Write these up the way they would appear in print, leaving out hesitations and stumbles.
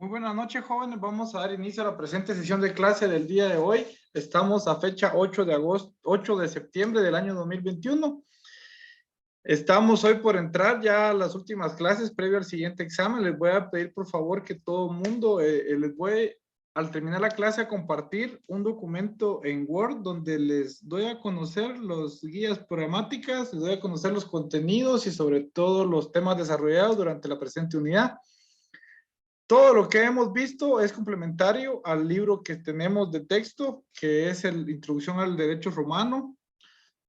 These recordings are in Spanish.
Muy buenas noches, jóvenes. Vamos a dar inicio a la presente sesión de clase del día de hoy. Estamos a fecha 8 de septiembre del año 2021. Estamos hoy por entrar ya a las últimas clases previo al siguiente examen. Les voy a pedir por favor que todo el mundo, les voy al terminar la clase a compartir un documento en Word donde les doy a conocer los guías programáticas, les doy a conocer los contenidos y sobre todo los temas desarrollados durante la presente unidad. Todo lo que hemos visto es complementario al libro que tenemos de texto, que es el Introducción al Derecho Romano,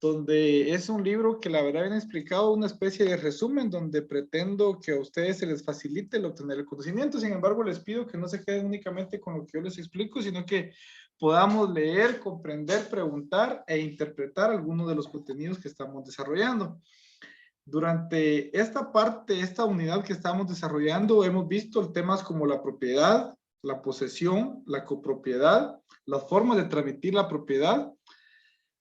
donde es un libro que la verdad viene explicado una especie de resumen donde pretendo que a ustedes se les facilite el obtener el conocimiento. Sin embargo, les pido que no se queden únicamente con lo que yo les explico, sino que podamos leer, comprender, preguntar e interpretar algunos de los contenidos que estamos desarrollando. Durante esta parte, esta unidad que estamos desarrollando, hemos visto temas como la propiedad, la posesión, la copropiedad, las formas de transmitir la propiedad,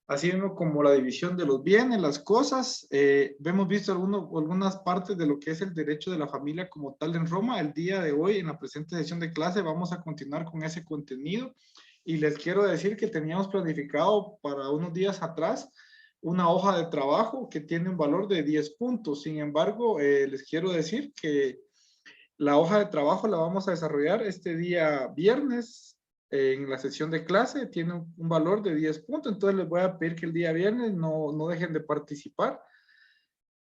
así mismo como la división de los bienes, las cosas. Hemos visto algunas partes de lo que es el derecho de la familia como tal en Roma. El día de hoy, en la presente sesión de clase, vamos a continuar con ese contenido. Y les quiero decir que teníamos planificado para unos días atrás una hoja de trabajo que tiene un valor de 10 puntos. Sin embargo, les quiero decir que la hoja de trabajo la vamos a desarrollar este día viernes en la sesión de clase. Tiene un valor de 10 puntos, entonces les voy a pedir que el día viernes no dejen de participar.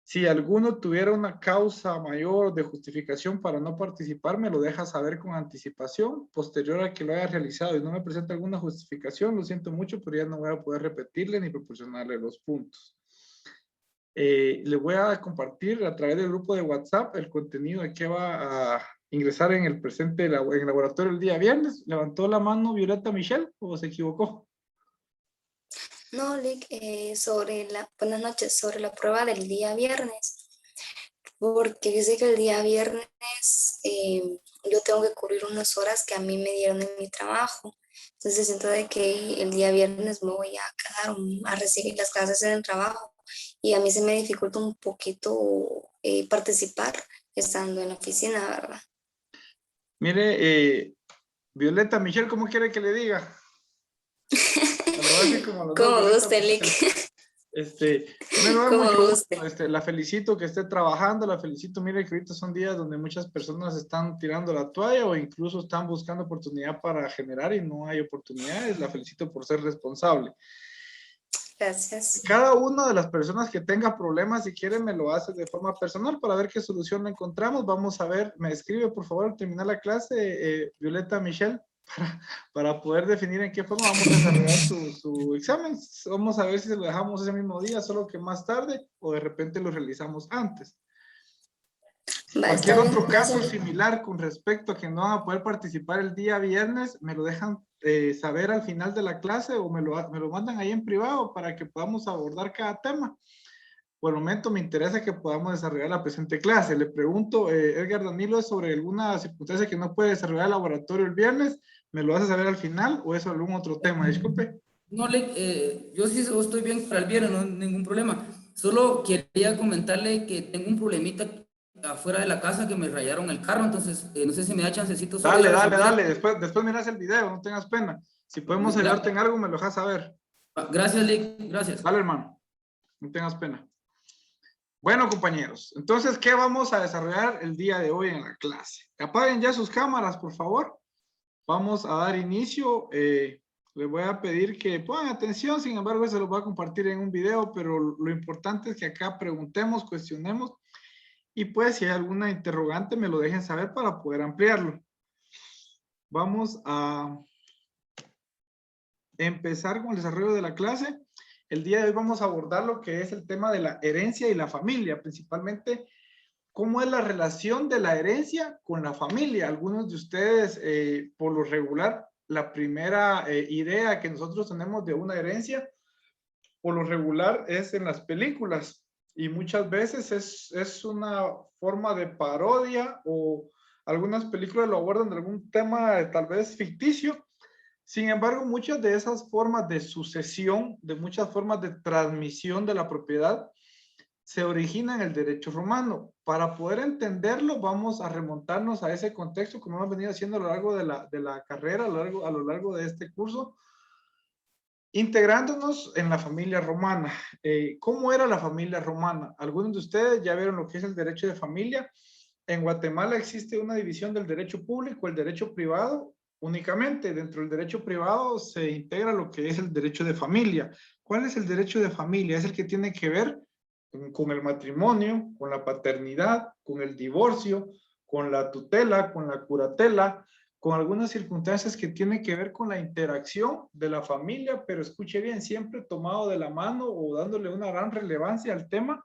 Si alguno tuviera una causa mayor de justificación para no participar, me lo deja saber con anticipación. Posterior a que lo haya realizado y no me presenta alguna justificación, lo siento mucho, pero ya no voy a poder repetirle ni proporcionarle los puntos. Le voy a compartir a través del grupo de WhatsApp el contenido de que va a ingresar en el presente en el laboratorio el día viernes. ¿Levantó la mano Violeta Michelle o se equivocó? No, Lick, buenas noches, sobre la prueba del día viernes, porque yo sé que el día viernes yo tengo que cubrir unas horas que a mí me dieron en mi trabajo. Entonces siento de que el día viernes me voy a quedar a recibir las clases en el trabajo y a mí se me dificulta un poquito participar estando en la oficina, ¿verdad? Mire, Violeta Michelle, ¿cómo quiere que le diga? Me lo hace como a los dos, Como Violeta guste, Lick. Michelle. Me da Como mucho guste. gusto, la felicito que esté trabajando, la felicito, mire que ahorita son días donde muchas personas están tirando la toalla o incluso están buscando oportunidad para generar y no hay oportunidades, la felicito por ser responsable. Gracias. Cada una de las personas que tenga problemas, si quiere, me lo hace de forma personal para ver qué solución le encontramos. Vamos a ver, me escribe por favor al terminar la clase, Violeta Michelle, para poder definir en qué forma vamos a desarrollar su examen. Vamos a ver si lo dejamos ese mismo día, solo que más tarde, o de repente lo realizamos antes. Va, Cualquier está bien. otro caso Gracias, Lick. similar con respecto a que no van a poder participar el día viernes, me lo dejan saber al final de la clase o me lo mandan ahí en privado para que podamos abordar cada tema. Por el momento me interesa que podamos desarrollar la presente clase. Le pregunto, Edgar Danilo, sobre alguna circunstancia que no puede desarrollar el laboratorio el viernes, ¿me lo hace saber al final o es sobre algún otro tema? Disculpe. No, yo sí estoy bien para el viernes, no hay ningún problema. Solo quería comentarle que tengo un problemita afuera de la casa que me rayaron el carro, entonces no sé si me da chancecito solo ir Dale, a dale, resolver dale. eso. Después miras el video, no tengas pena. Si podemos ayudarte en algo, me lo dejas saber. Gracias, Lick, gracias. Dale, hermano. No tengas pena. Bueno, compañeros, entonces, ¿qué vamos a desarrollar el día de hoy en la clase? Apaguen ya sus cámaras, por favor. Vamos a dar inicio. Les voy a pedir que pongan atención, sin embargo, se los voy a compartir en un video, pero lo importante es que acá preguntemos, cuestionemos, y pues si hay alguna interrogante, me lo dejen saber para poder ampliarlo. Vamos a empezar con el desarrollo de la clase. El día de hoy vamos a abordar lo que es el tema de la herencia y la familia, principalmente cómo es la relación de la herencia con la familia. Algunos de ustedes, por lo regular, la primera idea que nosotros tenemos de una herencia, por lo regular, es en las películas. Y muchas veces es una forma de parodia o algunas películas lo abordan de algún tema tal vez ficticio. Sin embargo, muchas de esas formas de sucesión, de muchas formas de transmisión de la propiedad, se origina en el derecho romano. Para poder entenderlo, vamos a remontarnos a ese contexto, como hemos venido haciendo a lo largo de la carrera, a lo largo de este curso, integrándonos en la familia romana. ¿Cómo era la familia romana? Algunos de ustedes ya vieron lo que es el derecho de familia. En Guatemala existe una división del derecho público, el derecho privado. Únicamente dentro del derecho privado se integra lo que es el derecho de familia. ¿Cuál es el derecho de familia? Es el que tiene que ver con el matrimonio, con la paternidad, con el divorcio, con la tutela, con la curatela, con algunas circunstancias que tienen que ver con la interacción de la familia, pero escuche bien, siempre tomado de la mano o dándole una gran relevancia al tema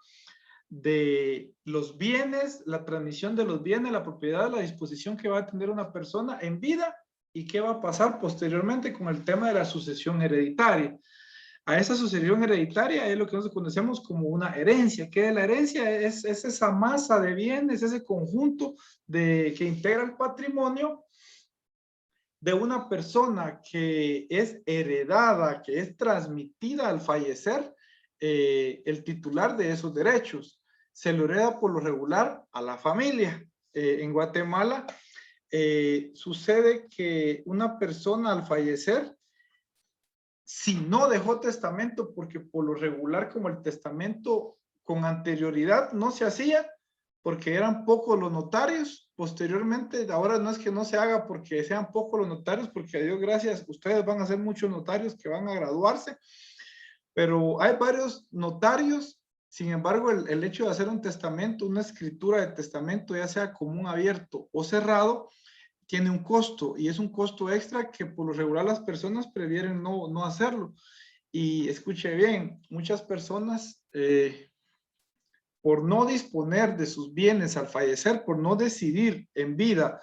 de los bienes, la transmisión de los bienes, la propiedad, la disposición que va a tener una persona en vida y qué va a pasar posteriormente con el tema de la sucesión hereditaria. A esa sucesión hereditaria es lo que nosotros conocemos como una herencia. ¿Qué es la herencia? Es esa masa de bienes, ese conjunto que integra el patrimonio de una persona que es heredada, que es transmitida al fallecer, el titular de esos derechos. Se lo hereda por lo regular a la familia. En Guatemala sucede que una persona al fallecer, si no dejó testamento, porque por lo regular como el testamento con anterioridad no se hacía, porque eran pocos los notarios, posteriormente, ahora no es que no se haga porque sean pocos los notarios, porque a Dios gracias, ustedes van a ser muchos notarios que van a graduarse, pero hay varios notarios. Sin embargo, el hecho de hacer un testamento, una escritura de testamento, ya sea común abierto o cerrado, tiene un costo, y es un costo extra que por lo regular las personas prefieren no hacerlo. Y escuche bien, muchas personas por no disponer de sus bienes al fallecer, por no decidir en vida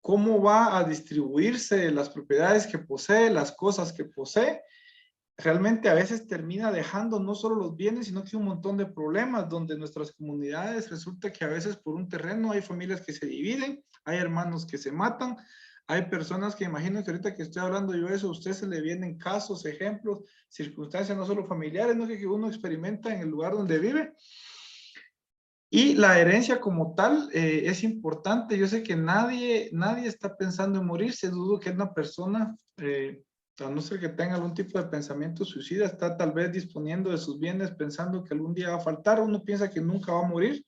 cómo va a distribuirse las propiedades que posee, las cosas que posee, realmente a veces termina dejando no solo los bienes, sino que un montón de problemas donde nuestras comunidades resulta que a veces por un terreno hay familias que se dividen, hay hermanos que se matan, hay personas que imagino que ahorita que estoy hablando yo de eso, a usted se le vienen casos, ejemplos, circunstancias no solo familiares, no que uno experimenta en el lugar donde vive. Y la herencia como tal es importante. Yo sé que nadie está pensando en morirse. Dudo que una persona, a no ser que tenga algún tipo de pensamiento suicida, está tal vez disponiendo de sus bienes pensando que algún día va a faltar. Uno piensa que nunca va a morir.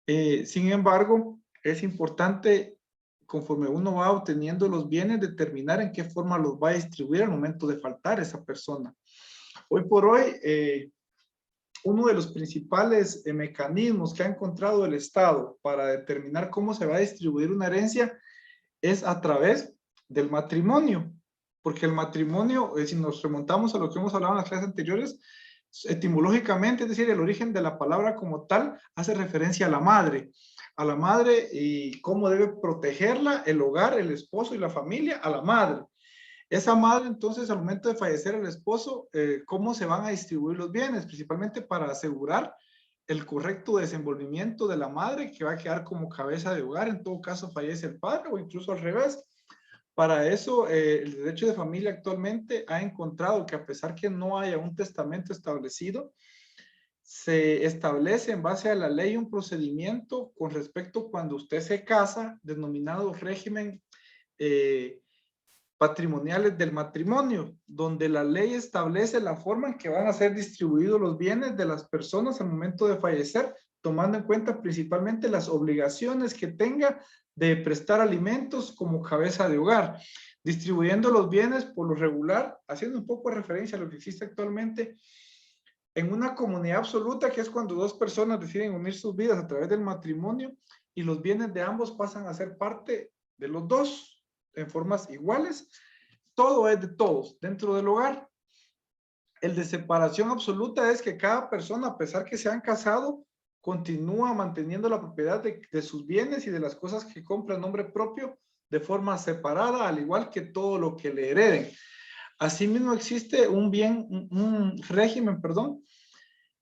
Sin embargo, es importante, conforme uno va obteniendo los bienes, determinar en qué forma los va a distribuir al momento de faltar esa persona. Hoy por hoy, uno de los principales mecanismos que ha encontrado el Estado para determinar cómo se va a distribuir una herencia es a través del matrimonio. Porque el matrimonio, si nos remontamos a lo que hemos hablado en las clases anteriores, etimológicamente, es decir, el origen de la palabra como tal, hace referencia a la madre y cómo debe protegerla, el hogar, el esposo y la familia, a la madre. Esa madre, entonces, al momento de fallecer el esposo, ¿cómo se van a distribuir los bienes? Principalmente para asegurar el correcto desenvolvimiento de la madre, que va a quedar como cabeza de hogar. En todo caso, fallece el padre o incluso al revés. Para eso, el derecho de familia actualmente ha encontrado que a pesar que no haya un testamento establecido, se establece en base a la ley un procedimiento con respecto cuando usted se casa, denominado régimen patrimoniales del matrimonio, donde la ley establece la forma en que van a ser distribuidos los bienes de las personas al momento de fallecer, tomando en cuenta principalmente las obligaciones que tenga de prestar alimentos como cabeza de hogar, distribuyendo los bienes por lo regular, haciendo un poco de referencia a lo que existe actualmente en una comunidad absoluta, que es cuando dos personas deciden unir sus vidas a través del matrimonio y los bienes de ambos pasan a ser parte de los dos en formas iguales. Todo es de todos dentro del hogar. El de separación absoluta es que cada persona, a pesar que se han casado, continúa manteniendo la propiedad de sus bienes y de las cosas que compra en nombre propio de forma separada, al igual que todo lo que le hereden. Asimismo existe un régimen,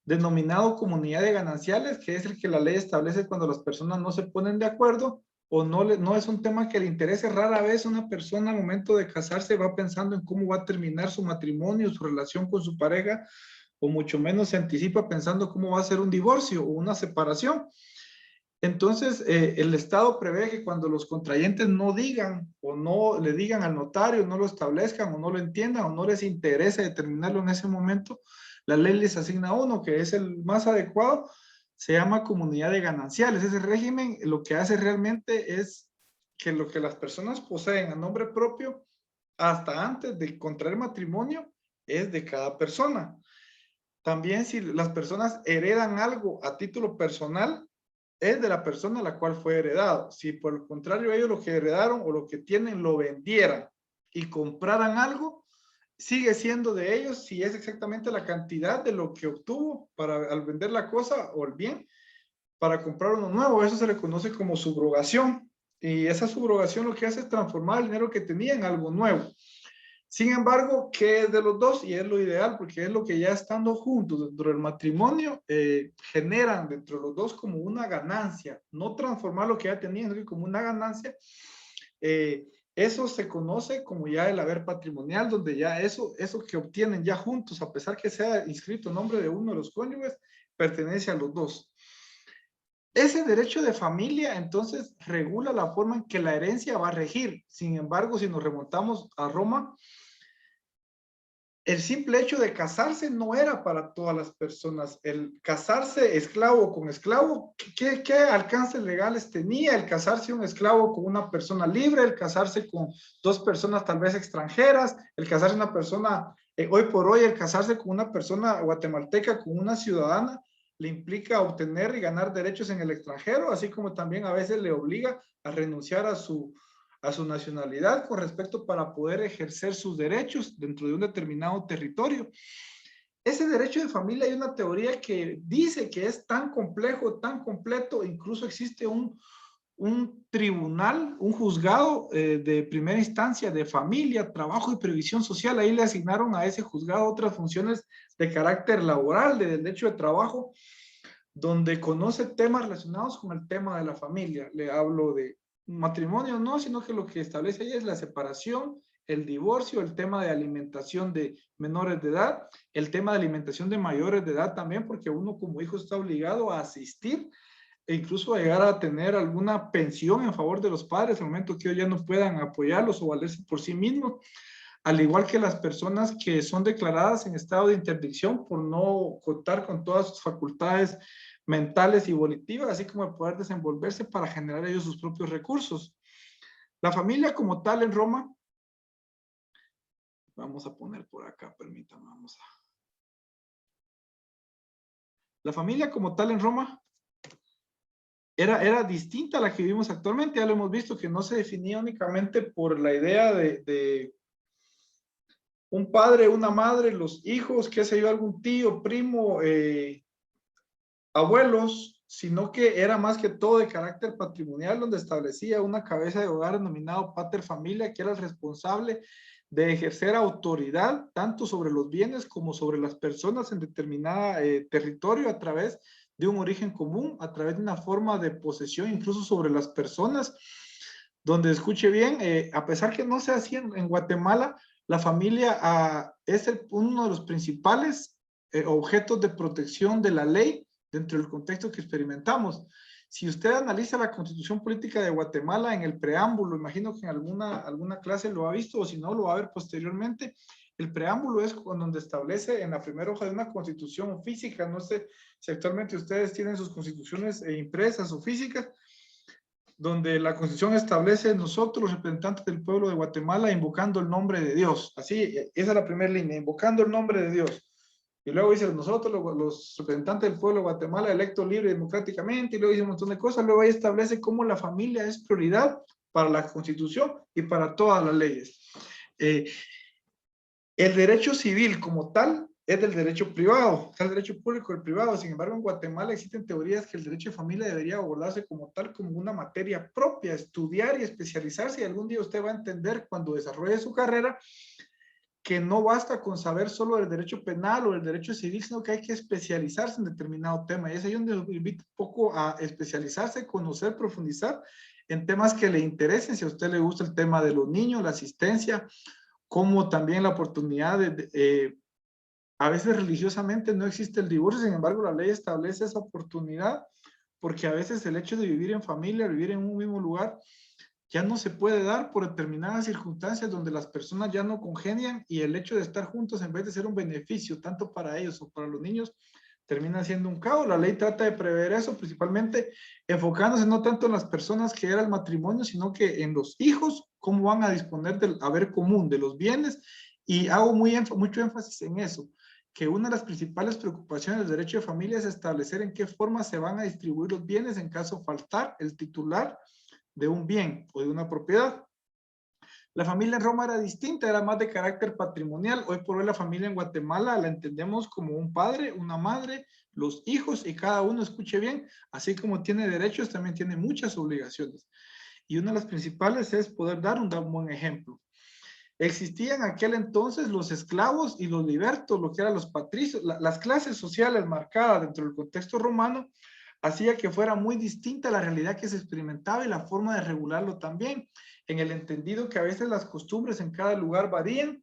denominado comunidad de gananciales, que es el que la ley establece cuando las personas no se ponen de acuerdo o no es un tema que le interese. Rara vez una persona al momento de casarse va pensando en cómo va a terminar su matrimonio, su relación con su pareja, o mucho menos se anticipa pensando cómo va a ser un divorcio o una separación. Entonces, el Estado prevé que cuando los contrayentes no digan o no le digan al notario, no lo establezcan o no lo entiendan o no les interese determinarlo en ese momento, la ley les asigna uno que es el más adecuado, se llama comunidad de gananciales. Ese régimen lo que hace realmente es que lo que las personas poseen a nombre propio hasta antes de contraer matrimonio es de cada persona. También si las personas heredan algo a título personal, es de la persona a la cual fue heredado. Si por el contrario ellos lo que heredaron o lo que tienen lo vendieran y compraran algo, sigue siendo de ellos si es exactamente la cantidad de lo que obtuvo para al vender la cosa o el bien para comprar uno nuevo. Eso se le conoce como subrogación. Y esa subrogación lo que hace es transformar el dinero que tenía en algo nuevo. Sin embargo, ¿qué es de los dos? Y es lo ideal, porque es lo que ya estando juntos dentro del matrimonio, generan dentro de los dos como una ganancia, no transformar lo que ya tenían, sino como una ganancia. Eso se conoce como ya el haber patrimonial, donde ya eso que obtienen ya juntos, a pesar que sea inscrito en nombre de uno de los cónyuges, pertenece a los dos. Ese derecho de familia, entonces, regula la forma en que la herencia va a regir. Sin embargo, si nos remontamos a Roma, el simple hecho de casarse no era para todas las personas. El casarse esclavo con esclavo, ¿qué alcances legales tenía? El casarse un esclavo con una persona libre, el casarse con dos personas tal vez extranjeras, el casarse una persona, hoy por hoy, el casarse con una persona guatemalteca, con una ciudadana, le implica obtener y ganar derechos en el extranjero, así como también a veces le obliga a renunciar a su nacionalidad con respecto para poder ejercer sus derechos dentro de un determinado territorio. Ese derecho de familia hay una teoría que dice que es tan complejo, tan completo, incluso existe un tribunal, un juzgado de primera instancia de familia, trabajo y previsión social. Ahí le asignaron a ese juzgado otras funciones de carácter laboral, de derecho de trabajo, donde conoce temas relacionados con el tema de la familia. Le hablo de matrimonio, no, sino que lo que establece ahí es la separación, el divorcio, el tema de alimentación de menores de edad, el tema de alimentación de mayores de edad también, porque uno como hijo está obligado a asistir e incluso a llegar a tener alguna pensión en favor de los padres al momento que ellos ya no puedan apoyarlos o valerse por sí mismos, al igual que las personas que son declaradas en estado de interdicción por no contar con todas sus facultades mentales y volitivas, así como poder desenvolverse para generar ellos sus propios recursos. La familia como tal en Roma, vamos a poner por acá, permítanme, La familia como tal en Roma era distinta a la que vivimos actualmente. Ya lo hemos visto que no se definía únicamente por la idea de un padre, una madre, los hijos, qué sé yo, algún tío, primo, abuelos, sino que era más que todo de carácter patrimonial, donde establecía una cabeza de hogar denominado pater familia, que era el responsable de ejercer autoridad tanto sobre los bienes como sobre las personas en determinada territorio a través de un origen común, a través de una forma de posesión incluso sobre las personas, donde escuche bien, a pesar que no se hacía en Guatemala, la familia es uno de los principales objetos de protección de la ley dentro del contexto que experimentamos. Si usted analiza la Constitución Política de Guatemala en el preámbulo, imagino que en alguna clase lo ha visto o si no lo va a ver posteriormente, el preámbulo es donde establece en la primera hoja de una constitución física, no sé si actualmente ustedes tienen sus constituciones impresas o físicas, donde la Constitución establece nosotros los representantes del pueblo de Guatemala invocando el nombre de Dios. Así, esa es la primera línea, invocando el nombre de Dios. Y luego dice, nosotros los representantes del pueblo de Guatemala, electos libre y democráticamente, y luego dice un montón de cosas, luego ahí establece cómo la familia es prioridad para la Constitución y para todas las leyes. El derecho civil como tal es del derecho privado, es el derecho público del privado. Sin embargo, en Guatemala existen teorías que el derecho de familia debería abordarse como tal, como una materia propia, estudiar y especializarse, y algún día usted va a entender cuando desarrolle su carrera que no basta con saber solo del derecho penal o del derecho civil, sino que hay que especializarse en determinado tema. Y es ahí donde lo invito un poco a especializarse, conocer, profundizar en temas que le interesen. Si a usted le gusta el tema de los niños, la asistencia, como también la oportunidad de A veces religiosamente no existe el divorcio, sin embargo la ley establece esa oportunidad, porque a veces el hecho de vivir en familia, vivir en un mismo lugar, ya no se puede dar por determinadas circunstancias donde las personas ya no congenian y el hecho de estar juntos en vez de ser un beneficio tanto para ellos o para los niños, termina siendo un caos. La ley trata de prever eso, principalmente enfocándose no tanto en las personas que era el matrimonio, sino que en los hijos, cómo van a disponer del haber común, de los bienes, y hago mucho énfasis en eso, que una de las principales preocupaciones del derecho de familia es establecer en qué forma se van a distribuir los bienes en caso faltar el titular de un bien o de una propiedad. La familia en Roma era distinta, era más de carácter patrimonial. Hoy por hoy la familia en Guatemala la entendemos como un padre, una madre, los hijos, y cada uno, escuche bien, así como tiene derechos, también tiene muchas obligaciones. Y una de las principales es poder dar un buen ejemplo. Existían en aquel entonces los esclavos y los libertos, lo que eran los patricios, las clases sociales marcadas dentro del contexto romano, hacía que fuera muy distinta la realidad que se experimentaba y la forma de regularlo también, en el entendido que a veces las costumbres en cada lugar varían.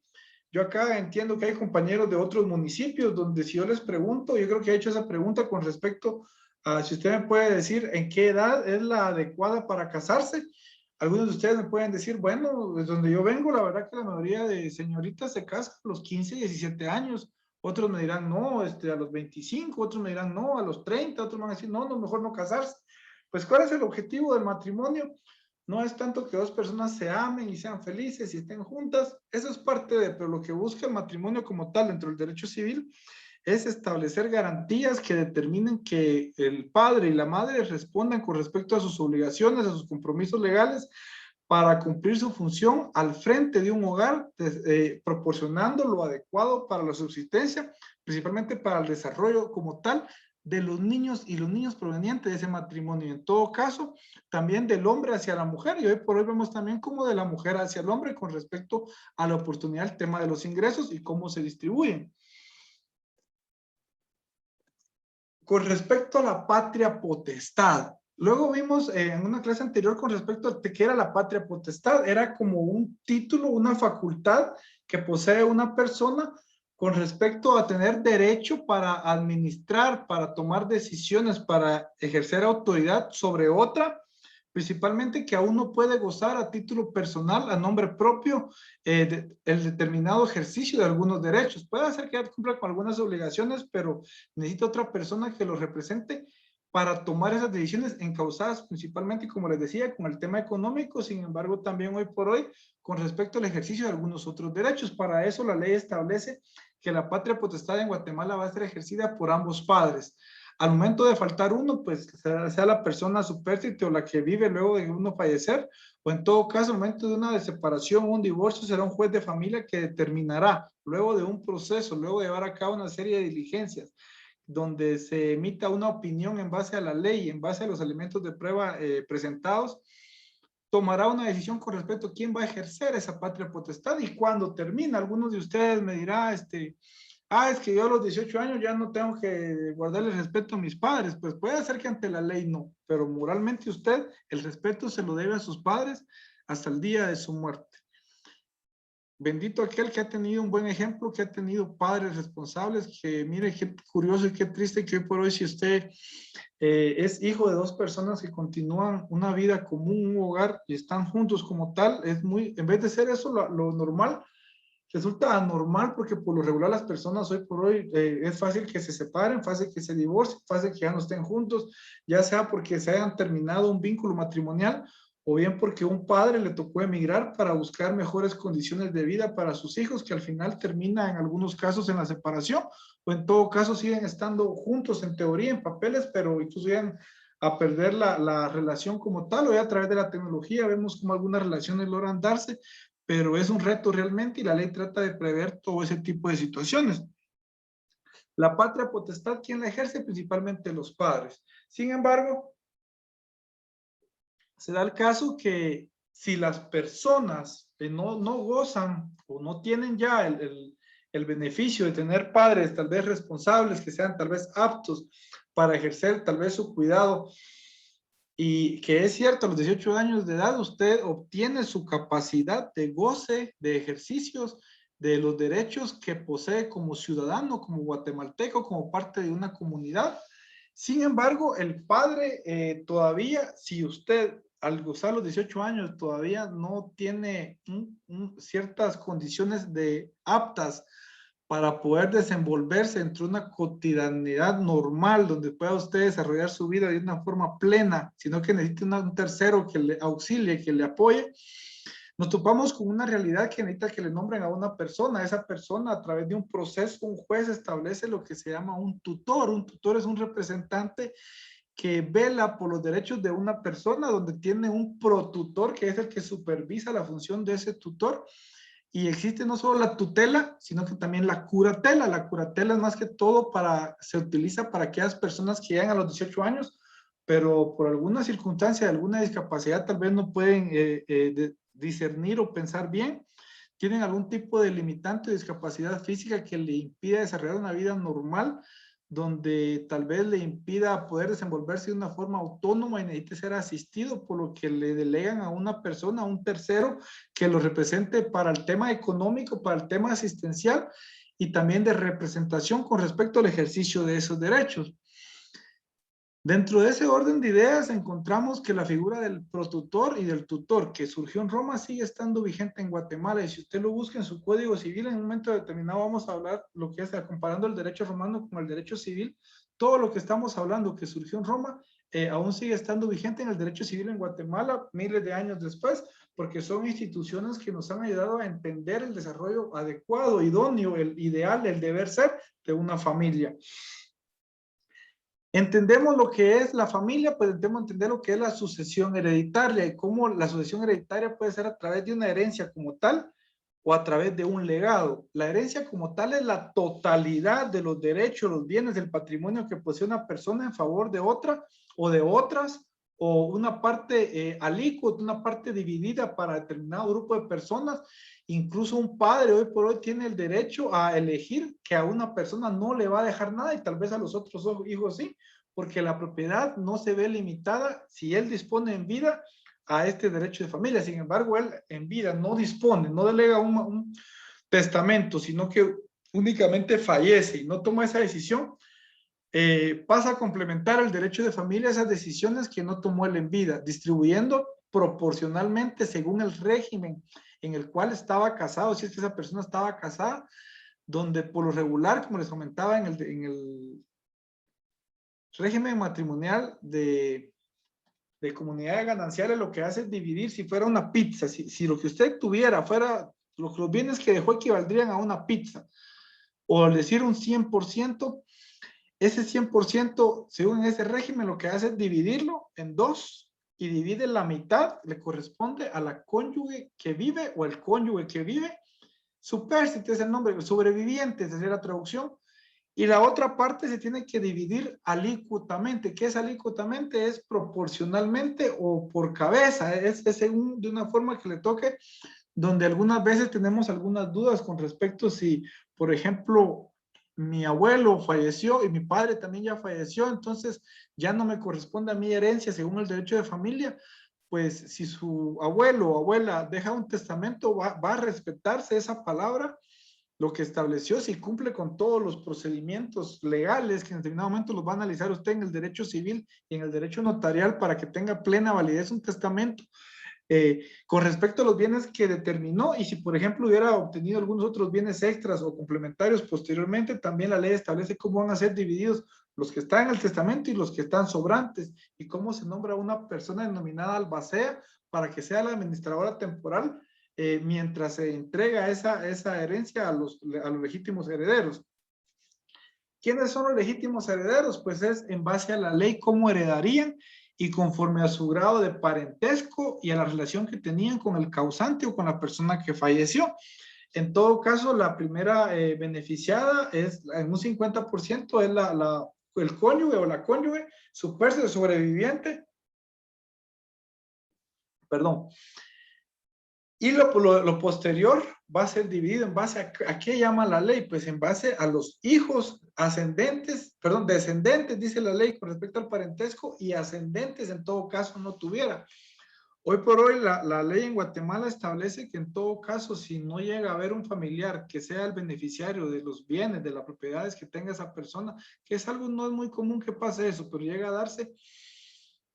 Yo acá entiendo que hay compañeros de otros municipios donde si yo les pregunto, yo creo que he hecho esa pregunta con respecto a si usted me puede decir en qué edad es la adecuada para casarse. Algunos de ustedes me pueden decir, bueno, desde donde yo vengo, la verdad que la mayoría de señoritas se casan a los 15, 17 años. Otros me dirán, no, a los 25, otros me dirán, no, a los 30, otros me van a decir, no, no, mejor no casarse. Pues, ¿cuál es el objetivo del matrimonio? No es tanto que dos personas se amen y sean felices y estén juntas, eso es parte de, pero lo que busca el matrimonio como tal dentro del derecho civil es establecer garantías que determinen que el padre y la madre respondan con respecto a sus obligaciones, a sus compromisos legales, para cumplir su función al frente de un hogar, proporcionando lo adecuado para la subsistencia, principalmente para el desarrollo como tal de los niños y los niños provenientes de ese matrimonio. En todo caso, también del hombre hacia la mujer, y hoy por hoy vemos también como de la mujer hacia el hombre con respecto a la oportunidad, el tema de los ingresos y cómo se distribuyen. Con respecto a la patria potestad, luego vimos en una clase anterior con respecto a qué era la patria potestad, era como un título, una facultad que posee una persona con respecto a tener derecho para administrar, para tomar decisiones, para ejercer autoridad sobre otra, principalmente que aún no puede gozar a título personal, a nombre propio, el determinado ejercicio de algunos derechos. Puede ser que cumpla con algunas obligaciones, pero necesita otra persona que lo represente para tomar esas decisiones encausadas principalmente, como les decía, con el tema económico, sin embargo, también hoy por hoy, con respecto al ejercicio de algunos otros derechos. Para eso la ley establece que la patria potestad en Guatemala va a ser ejercida por ambos padres. Al momento de faltar uno, pues sea la persona supérstite o la que vive luego de uno fallecer, o en todo caso, al momento de una separación o un divorcio, será un juez de familia que determinará, luego de un proceso, luego de llevar a cabo una serie de diligencias, donde se emita una opinión en base a la ley, en base a los elementos de prueba presentados, tomará una decisión con respecto a quién va a ejercer esa patria potestad y cuando termina. Algunos de ustedes me dirán, es que yo a los 18 años ya no tengo que guardarle respeto a mis padres. Pues puede ser que ante la ley no, pero moralmente usted el respeto se lo debe a sus padres hasta el día de su muerte. Bendito aquel que ha tenido un buen ejemplo, que ha tenido padres responsables, que mire qué curioso y qué triste que hoy por hoy si usted es hijo de dos personas que continúan una vida común, un hogar y están juntos como tal, es muy, en vez de ser eso lo normal, resulta anormal porque por lo regular las personas hoy por hoy es fácil que se separen, fácil que se divorcien, fácil que ya no estén juntos, ya sea porque se hayan terminado un vínculo matrimonial o bien porque un padre le tocó emigrar para buscar mejores condiciones de vida para sus hijos, que al final termina en algunos casos en la separación, o en todo caso siguen estando juntos en teoría, en papeles, pero incluso llegan a perder la relación como tal. Hoy a través de la tecnología vemos como algunas relaciones logran darse, pero es un reto realmente y la ley trata de prever todo ese tipo de situaciones. La patria potestad, ¿quién la ejerce? Principalmente los padres. Sin embargo, se da el caso que si las personas no gozan o no tienen ya el beneficio de tener padres tal vez responsables, que sean tal vez aptos para ejercer tal vez su cuidado, y que es cierto, a los 18 años de edad usted obtiene su capacidad de goce, de ejercicios de los derechos que posee como ciudadano, como guatemalteco, como parte de una comunidad. Sin embargo, el padre todavía, si usted al gozar los 18 años todavía no tiene ciertas condiciones aptas para poder desenvolverse entre una cotidianidad normal donde pueda usted desarrollar su vida de una forma plena, sino que necesita un tercero que le auxilie, que le apoye, nos topamos con una realidad que necesita que le nombren a una persona. Esa persona, a través de un proceso, un juez establece lo que se llama un tutor. Un tutor es un representante que vela por los derechos de una persona, donde tiene un protutor, que es el que supervisa la función de ese tutor. Y existe no solo la tutela, sino que también la curatela. La curatela es más que todo se utiliza para aquellas personas que llegan a los 18 años, pero por alguna circunstancia, alguna discapacidad, tal vez no pueden discernir o pensar bien, tienen algún tipo de limitante o discapacidad física que le impide desarrollar una vida normal, donde tal vez le impida poder desenvolverse de una forma autónoma y necesite ser asistido, por lo que le delegan a una persona, a un tercero, que lo represente para el tema económico, para el tema asistencial y también de representación con respecto al ejercicio de esos derechos. Dentro de ese orden de ideas encontramos que la figura del protutor y del tutor que surgió en Roma sigue estando vigente en Guatemala, y si usted lo busca en su Código Civil, en un momento determinado vamos a hablar lo que es comparando el derecho romano con el derecho civil. Todo lo que estamos hablando que surgió en Roma aún sigue estando vigente en el derecho civil en Guatemala miles de años después, porque son instituciones que nos han ayudado a entender el desarrollo adecuado, idóneo, el ideal, el deber ser de una familia. Entendemos lo que es la familia, pues debemos entender lo que es la sucesión hereditaria y cómo la sucesión hereditaria puede ser a través de una herencia como tal o a través de un legado. La herencia como tal es la totalidad de los derechos, los bienes, del patrimonio que posee una persona en favor de otra o de otras, o una parte alícuota, una parte dividida para determinado grupo de personas. Incluso un padre hoy por hoy tiene el derecho a elegir que a una persona no le va a dejar nada y tal vez a los otros hijos sí, porque la propiedad no se ve limitada si él dispone en vida a este derecho de familia. Sin embargo, él en vida no dispone, no delega un testamento, sino que únicamente fallece y no toma esa decisión. Pasa a complementar el derecho de familia esas decisiones que no tomó él en vida, distribuyendo proporcionalmente según el régimen en el cual estaba casado, si es que esa persona estaba casada, donde por lo regular, como les comentaba, en el régimen matrimonial de comunidades gananciales, lo que hace es dividir. Si fuera una pizza, si lo que usted tuviera fuera los bienes que dejó equivaldrían a una pizza, o al decir un 100%, ese 100%, según ese régimen, lo que hace es dividirlo en dos, y divide la mitad, le corresponde a la cónyuge que vive o el cónyuge que vive, superstite es el nombre, sobreviviente, esa es la traducción, y la otra parte se tiene que dividir alícuotamente. ¿Qué es alícuotamente? Es proporcionalmente o por cabeza, es según de una forma que le toque, donde algunas veces tenemos algunas dudas con respecto si, por ejemplo, mi abuelo falleció y mi padre también ya falleció, entonces ya no me corresponde a mi herencia según el derecho de familia. Pues si su abuelo o abuela deja un testamento, va a respetarse esa palabra, lo que estableció, si cumple con todos los procedimientos legales que en determinado momento los va a analizar usted en el derecho civil y en el derecho notarial para que tenga plena validez un testamento. Con respecto a los bienes que determinó, y si por ejemplo hubiera obtenido algunos otros bienes extras o complementarios posteriormente, también la ley establece cómo van a ser divididos los que están en el testamento y los que están sobrantes, y cómo se nombra una persona denominada albacea para que sea la administradora temporal mientras se entrega esa herencia a los legítimos herederos. ¿Quiénes son los legítimos herederos? Pues es en base a la ley cómo heredarían y conforme a su grado de parentesco y a la relación que tenían con el causante o con la persona que falleció. En todo caso, la primera beneficiada es en un 50% es el cónyuge o la cónyuge, superstite, sobreviviente. Perdón. Y lo posterior va a ser dividido en base a qué llama la ley, pues en base a los hijos ascendentes, perdón, descendentes, dice la ley con respecto al parentesco, y ascendentes en todo caso no tuviera. Hoy por hoy la ley en Guatemala establece que en todo caso, si no llega a haber un familiar que sea el beneficiario de los bienes, de las propiedades que tenga esa persona, que es algo no es muy común que pase eso, pero llega a darse.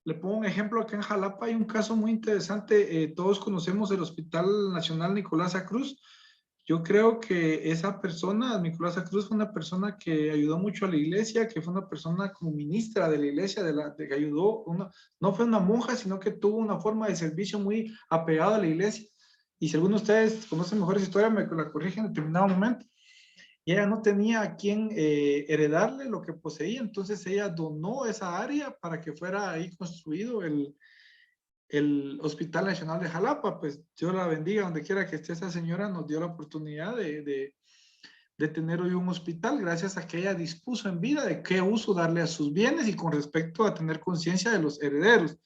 Le pongo un ejemplo, acá en Jalapa hay un caso muy interesante, todos conocemos el Hospital Nacional Nicolás Cruz. Yo creo que esa persona, Nicolás Cruz, fue una persona que ayudó mucho a la iglesia, que fue una persona como ministra de la iglesia, que ayudó, no fue una monja, sino que tuvo una forma de servicio muy apegada a la iglesia. Y si alguno de ustedes conocen mejor esa historia, me la corrigen en determinado momento. Y ella no tenía a quién heredarle lo que poseía, entonces ella donó esa área para que fuera ahí construido el Hospital Nacional de Jalapa. Pues Dios la bendiga, donde quiera que esté esa señora, nos dio la oportunidad de tener hoy un hospital, gracias a que ella dispuso en vida de qué uso darle a sus bienes y con respecto a tener conciencia de los herederos.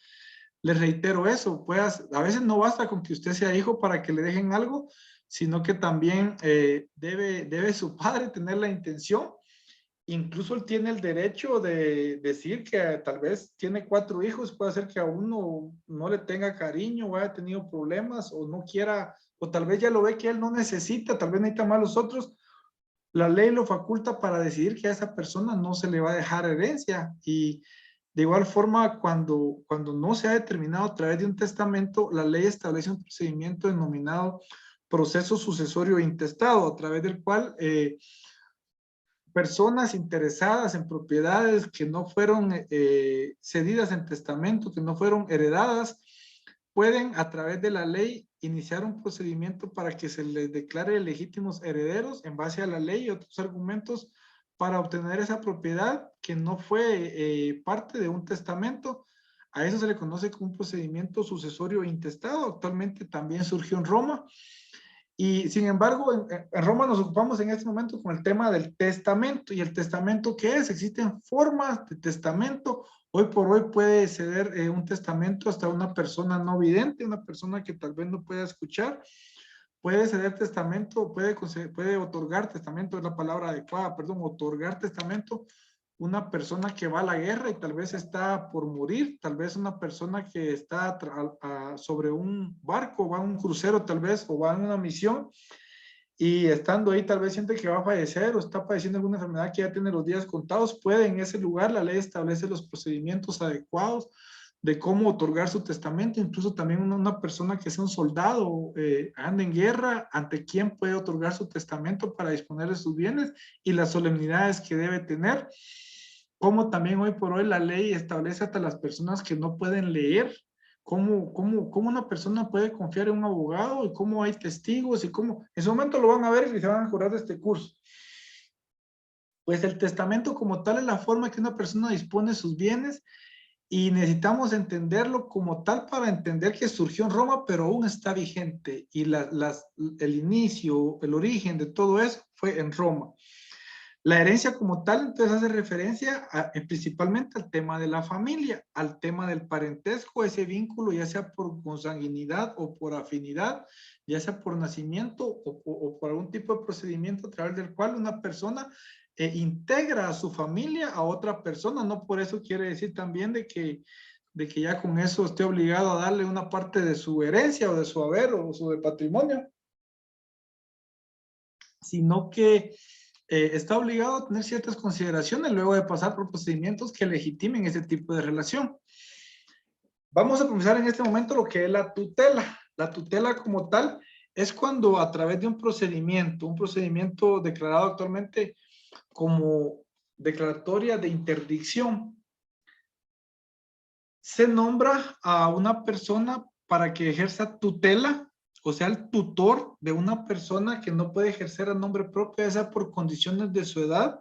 Les reitero eso, pues a veces no basta con que usted sea hijo para que le dejen algo, sino que también debe su padre tener la intención. Incluso él tiene el derecho de decir que tal vez tiene 4 hijos, puede ser que a uno no le tenga cariño o haya tenido problemas o no quiera, o tal vez ya lo ve que él no necesita, tal vez necesita más los otros. La ley lo faculta para decidir que a esa persona no se le va a dejar herencia. Y de igual forma, cuando no se ha determinado a través de un testamento, la ley establece un procedimiento denominado proceso sucesorio intestado, a través del cual personas interesadas en propiedades que no fueron cedidas en testamento, que no fueron heredadas, pueden a través de la ley iniciar un procedimiento para que se les declare legítimos herederos en base a la ley y otros argumentos para obtener esa propiedad que no fue parte de un testamento. A eso se le conoce como un procedimiento sucesorio intestado. Actualmente también surgió en Roma. Y sin embargo, en Roma nos ocupamos en este momento con el tema del testamento. ¿Y el testamento qué es? Existen formas de testamento. Hoy por hoy puede ceder un testamento hasta una persona no vidente, una persona que tal vez no pueda escuchar. Puede ceder testamento, puede otorgar testamento, es la palabra adecuada, perdón, otorgar testamento una persona que va a la guerra y tal vez está por morir, tal vez una persona que está sobre un barco, va a un crucero tal vez, o va en una misión y estando ahí tal vez siente que va a fallecer o está padeciendo alguna enfermedad que ya tiene los días contados, puede en ese lugar, la ley establece los procedimientos adecuados de cómo otorgar su testamento, incluso también una persona que sea un soldado, anda en guerra, ante quién puede otorgar su testamento para disponer de sus bienes y las solemnidades que debe tener. Como también hoy por hoy la ley establece hasta las personas que no pueden leer, cómo una persona puede confiar en un abogado y cómo hay testigos y cómo, en su momento lo van a ver y se van a acordar de este curso. Pues el testamento como tal es la forma que una persona dispone de sus bienes y necesitamos entenderlo como tal para entender que surgió en Roma, pero aún está vigente y el inicio, el origen de todo eso fue en Roma. La herencia como tal, entonces hace referencia principalmente al tema de la familia, al tema del parentesco, ese vínculo, ya sea por consanguinidad o por afinidad, ya sea por nacimiento o por algún tipo de procedimiento a través del cual una persona integra a su familia a otra persona. No por eso quiere decir también de que ya con eso esté obligado a darle una parte de su herencia o de su haber o su de patrimonio, sino que está obligado a tener ciertas consideraciones luego de pasar por procedimientos que legitimen ese tipo de relación. Vamos a comenzar en este momento lo que es la tutela. La tutela como tal es cuando a través de un procedimiento declarado actualmente como declaratoria de interdicción, se nombra a una persona para que ejerza tutela, o sea, el tutor de una persona que no puede ejercer a nombre propio, ya sea por condiciones de su edad,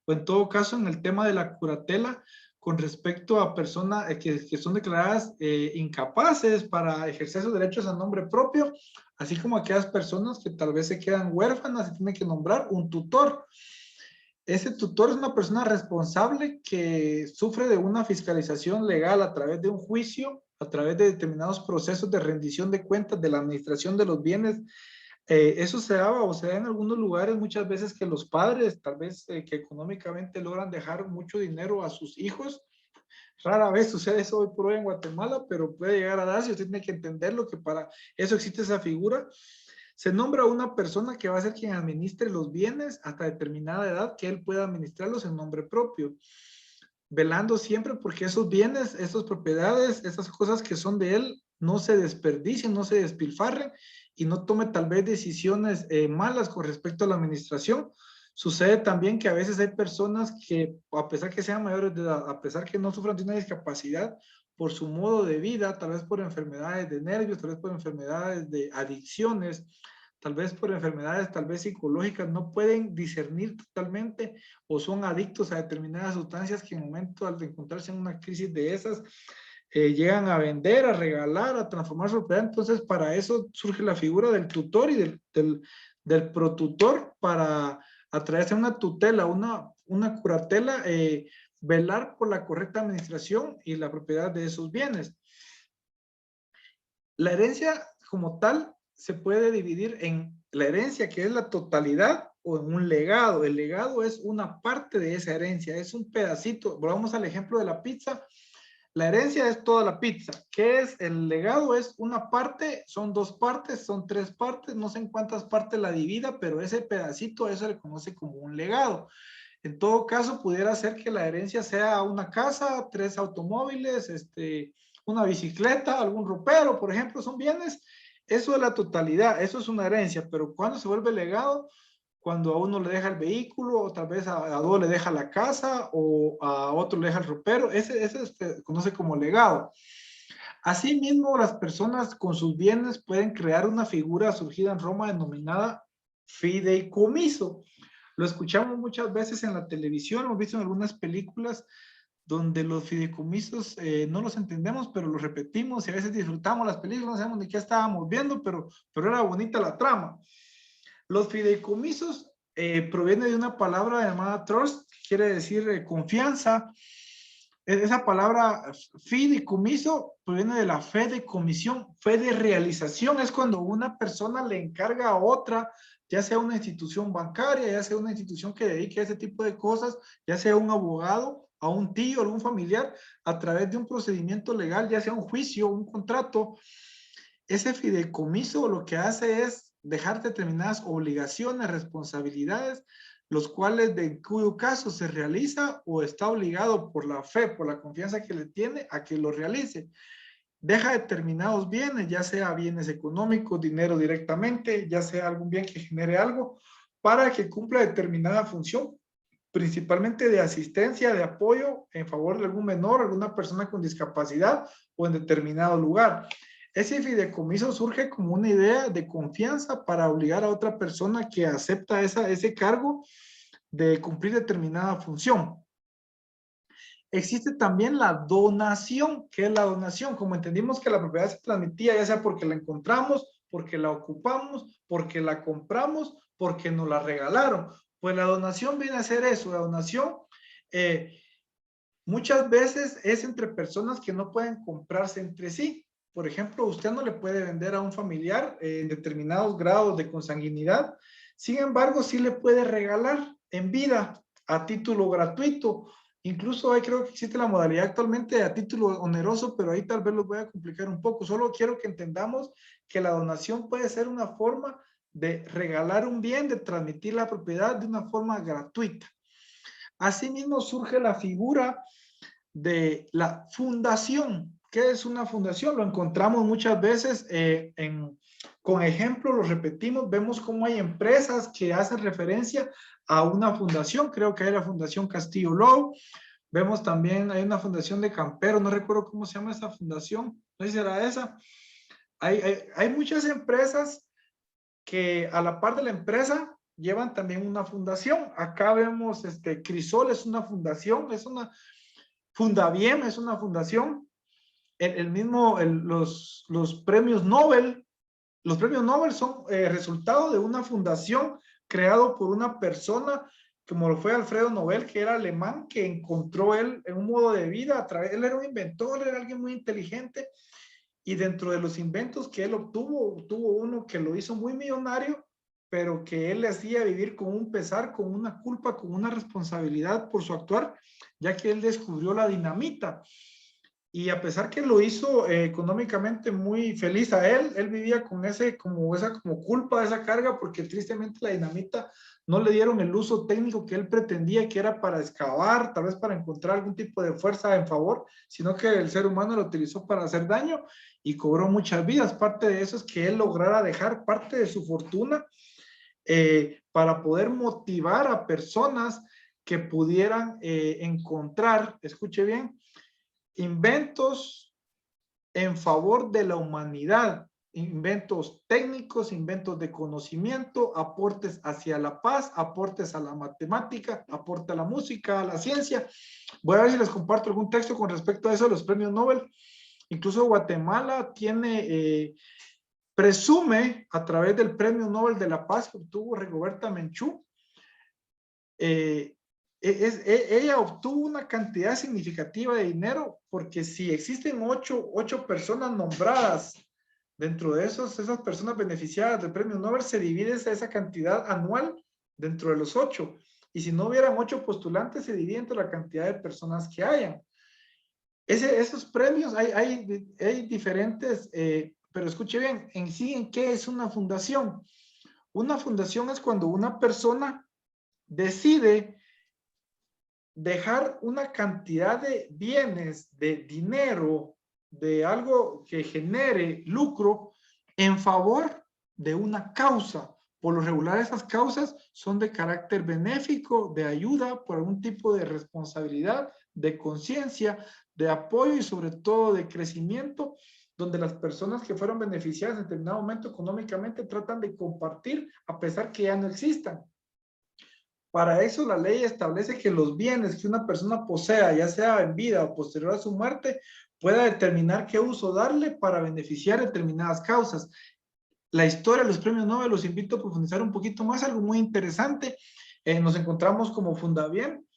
o en todo caso en el tema de la curatela, con respecto a personas que son declaradas incapaces para ejercer sus derechos a nombre propio, así como aquellas personas que tal vez se quedan huérfanas y tienen que nombrar un tutor. Ese tutor es una persona responsable que sufre de una fiscalización legal a través de un juicio, a través de determinados procesos de rendición de cuentas de la administración de los bienes. Eso se daba o se da en algunos lugares muchas veces que los padres, tal vez que económicamente logran dejar mucho dinero a sus hijos, Rara vez sucede eso hoy por hoy en Guatemala, pero puede llegar a darse. Usted tiene que entenderlo, que para eso existe esa figura. Se nombra una persona que va a ser quien administre los bienes hasta determinada edad, que él pueda administrarlos en nombre propio, velando siempre porque esos bienes, esas propiedades, esas cosas que son de él, no se desperdicien, no se despilfarren y no tome tal vez decisiones malas con respecto a la administración. Sucede también que a veces hay personas que, a pesar que sean mayores de edad, a pesar que no sufran de una discapacidad, por su modo de vida, tal vez por enfermedades de nervios, tal vez por enfermedades de adicciones, tal vez por enfermedades tal vez psicológicas, no pueden discernir totalmente o son adictos a determinadas sustancias que en el momento al encontrarse en una crisis de esas, llegan a vender, a regalar, a transformar su propiedad. Entonces, para eso surge la figura del tutor y del protutor para atraerse a una tutela, una curatela, velar por la correcta administración y la propiedad de esos bienes. La herencia como tal se puede dividir en la herencia, que es la totalidad, o en un legado. El legado es una parte de esa herencia, es un pedacito. Volvamos al ejemplo de la pizza. La herencia es toda la pizza. ¿Qué es el legado? Es una parte, son dos partes, son tres partes, no sé en cuántas partes la divida, pero ese pedacito, eso se le conoce como un legado. En todo caso, pudiera ser que la herencia sea una casa, 3 automóviles, una bicicleta, algún ropero, por ejemplo, son bienes. Eso es la totalidad, eso es una herencia, pero cuando se vuelve legado, cuando a uno le deja el vehículo, o tal vez a dos le deja la casa, o a otro le deja el ropero, ese se conoce como legado. Asimismo, las personas con sus bienes pueden crear una figura surgida en Roma denominada fideicomiso. Lo escuchamos muchas veces en la televisión, hemos visto en algunas películas donde los fideicomisos no los entendemos, pero los repetimos y a veces disfrutamos las películas, no sabemos de qué estábamos viendo, pero era bonita la trama. Los fideicomisos provienen de una palabra llamada trust, que quiere decir confianza. Esa palabra fideicomiso proviene de la fe de comisión, fe de realización. Es cuando una persona le encarga a otra, ya sea una institución bancaria, ya sea una institución que dedique a ese tipo de cosas, ya sea un abogado, a un tío, a algún familiar, a través de un procedimiento legal, ya sea un juicio, un contrato. Ese fideicomiso lo que hace es dejar determinadas obligaciones, responsabilidades, los cuales de cuyo caso se realiza o está obligado por la fe, por la confianza que le tiene a que lo realice. Deja determinados bienes, ya sea bienes económicos, dinero directamente, ya sea algún bien que genere algo, para que cumpla determinada función, principalmente de asistencia, de apoyo en favor de algún menor, alguna persona con discapacidad o en determinado lugar. Ese fideicomiso surge como una idea de confianza para obligar a otra persona que acepta ese cargo de cumplir determinada función. Existe también la donación. ¿Qué es la donación? Como entendimos que la propiedad se transmitía, ya sea porque la encontramos, porque la ocupamos, porque la compramos, porque nos la regalaron. Pues la donación viene a ser eso. La donación muchas veces es entre personas que no pueden comprarse entre sí. Por ejemplo, usted no le puede vender a un familiar en determinados grados de consanguinidad. Sin embargo, sí le puede regalar en vida a título gratuito. Incluso ahí creo que existe la modalidad actualmente a título oneroso, pero ahí tal vez lo voy a complicar un poco. Solo quiero que entendamos que la donación puede ser una forma de regalar un bien, de transmitir la propiedad de una forma gratuita. Asimismo surge la figura de la fundación. ¿Qué es una fundación? Lo encontramos muchas veces con ejemplos, lo repetimos, vemos cómo hay empresas que hacen referencia a una fundación. Creo que hay la Fundación Castillo Low. Vemos también, hay una fundación de camperos, no recuerdo cómo se llama esa fundación, no sé si será esa. Hay muchas empresas que a la par de la empresa llevan también una fundación. Acá vemos Crisol, es una fundación, es una Fundabiem, es una fundación. Los premios Nobel, son resultado de una fundación creado por una persona como lo fue Alfredo Nobel, que era alemán, que encontró él en un modo de vida, él era un inventor, era alguien muy inteligente, y dentro de los inventos que él obtuvo uno que lo hizo muy millonario, pero que él le hacía vivir con un pesar, con una culpa, con una responsabilidad por su actuar, ya que él descubrió la dinamita. Y a pesar que lo hizo económicamente muy feliz a él, él vivía con esa como culpa, esa carga, porque tristemente la dinamita no le dieron el uso técnico que él pretendía, que era para excavar, tal vez para encontrar algún tipo de fuerza en favor, sino que el ser humano lo utilizó para hacer daño y cobró muchas vidas. Parte de eso es que él lograra dejar parte de su fortuna para poder motivar a personas que pudieran encontrar, escuche bien, inventos en favor de la humanidad, inventos técnicos, inventos de conocimiento, aportes hacia la paz, aportes a la matemática, aporte a la música, a la ciencia. Voy a ver si les comparto algún texto con respecto a eso de los premios Nobel. Incluso Guatemala tiene, presume a través del premio Nobel de la Paz que obtuvo Rigoberta Menchú, ella obtuvo una cantidad significativa de dinero, porque si existen ocho personas nombradas dentro de esas personas beneficiadas del premio Nobel, se divide esa cantidad anual dentro de los 8. Y si no hubieran 8 postulantes, se divide entre la cantidad de personas que hayan. Esos premios, hay diferentes, pero escuche bien, en sí, ¿en qué es una fundación? Una fundación es cuando una persona decide dejar una cantidad de bienes, de dinero, de algo que genere lucro en favor de una causa. Por lo regular, esas causas son de carácter benéfico, de ayuda, por algún tipo de responsabilidad, de conciencia, de apoyo y sobre todo de crecimiento, donde las personas que fueron beneficiadas en determinado momento económicamente tratan de compartir a pesar que ya no existan. Para eso la ley establece que los bienes que una persona posea, ya sea en vida o posterior a su muerte, pueda determinar qué uso darle para beneficiar determinadas causas. La historia de los premios Nobel los invito a profundizar un poquito más, algo muy interesante. Nos encontramos como Fundabien.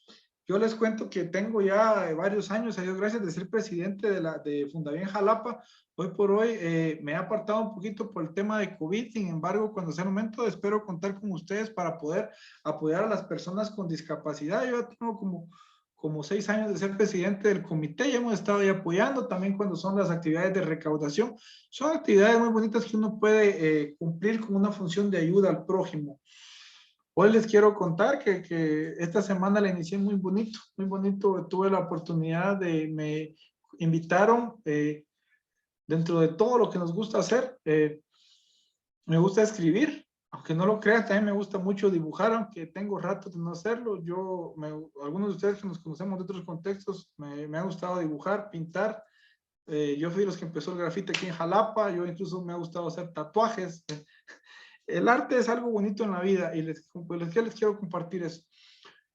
Yo les cuento que tengo ya varios años, a Dios gracias, de ser presidente de Fundabien Jalapa. Hoy por hoy me he apartado un poquito por el tema de COVID, sin embargo, cuando sea el momento, espero contar con ustedes para poder apoyar a las personas con discapacidad. Yo tengo como 6 años de ser presidente del comité y hemos estado ahí apoyando también cuando son las actividades de recaudación. Son actividades muy bonitas que uno puede cumplir con una función de ayuda al prójimo. Hoy les quiero contar que esta semana la inicié muy bonito, muy bonito. Tuve la oportunidad me invitaron dentro de todo lo que nos gusta hacer. Me gusta escribir, aunque no lo crean, también me gusta mucho dibujar, aunque tengo rato de no hacerlo. Algunos de ustedes que nos conocemos de otros contextos, me ha gustado dibujar, pintar. Yo fui de los que empezó el grafite aquí en Jalapa. Yo incluso me ha gustado hacer tatuajes. El arte es algo bonito en la vida y les quiero compartir eso.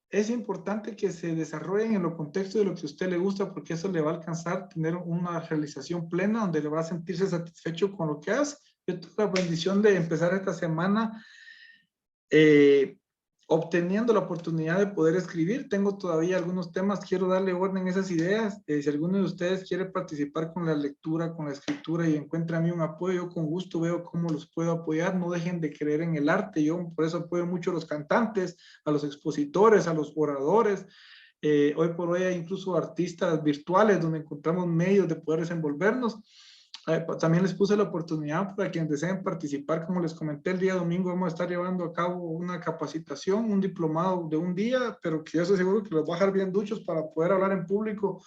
Es importante que se desarrollen en lo contexto de lo que a usted le gusta, porque eso le va a alcanzar tener una realización plena donde le va a sentirse satisfecho con lo que hace. Yo tuve la bendición de empezar esta semana obteniendo la oportunidad de poder escribir. Tengo todavía algunos temas, quiero darle orden a esas ideas. Si alguno de ustedes quiere participar con la lectura, con la escritura y encuentra a mí un apoyo, yo con gusto veo cómo los puedo apoyar. No dejen de creer en el arte. Yo por eso apoyo mucho a los cantantes, a los expositores, a los oradores. Hoy por hoy hay incluso artistas virtuales donde encontramos medios de poder desenvolvernos. También les puse la oportunidad para quienes deseen participar. Como les comenté, el día domingo vamos a estar llevando a cabo una capacitación, un diplomado de un día, pero que yo estoy seguro que los va a dejar bien duchos para poder hablar en público,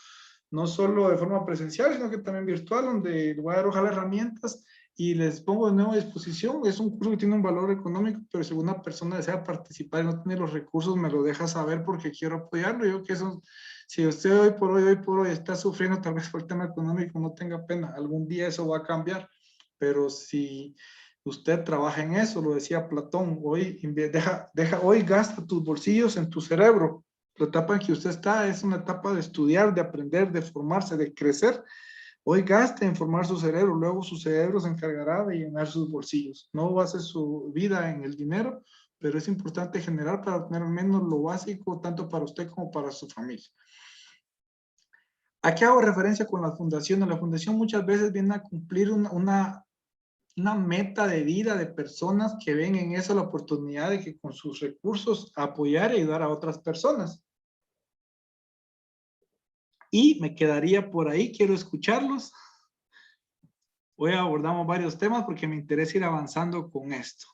no solo de forma presencial, sino que también virtual, donde les voy a dar ojalá herramientas y les pongo de nuevo a disposición. Es un curso que tiene un valor económico, pero si alguna persona desea participar y no tiene los recursos, me lo deja saber porque quiero apoyarlo. Yo que eso, si usted hoy por hoy está sufriendo tal vez por el tema económico, no tenga pena, algún día eso va a cambiar, pero si usted trabaja en eso, lo decía Platón, hoy gasta tus bolsillos en tu cerebro. La etapa en que usted está es una etapa de estudiar, de aprender, de formarse, de crecer. Hoy gaste en formar su cerebro, luego su cerebro se encargará de llenar sus bolsillos. No base su vida en el dinero, pero es importante generar para tener al menos lo básico, tanto para usted como para su familia. ¿A qué hago referencia con la fundación? La fundación muchas veces viene a cumplir una una meta de vida de personas que ven en eso la oportunidad de que con sus recursos apoyar y ayudar a otras personas. Y me quedaría por ahí, quiero escucharlos. Hoy abordamos varios temas porque me interesa ir avanzando con esto.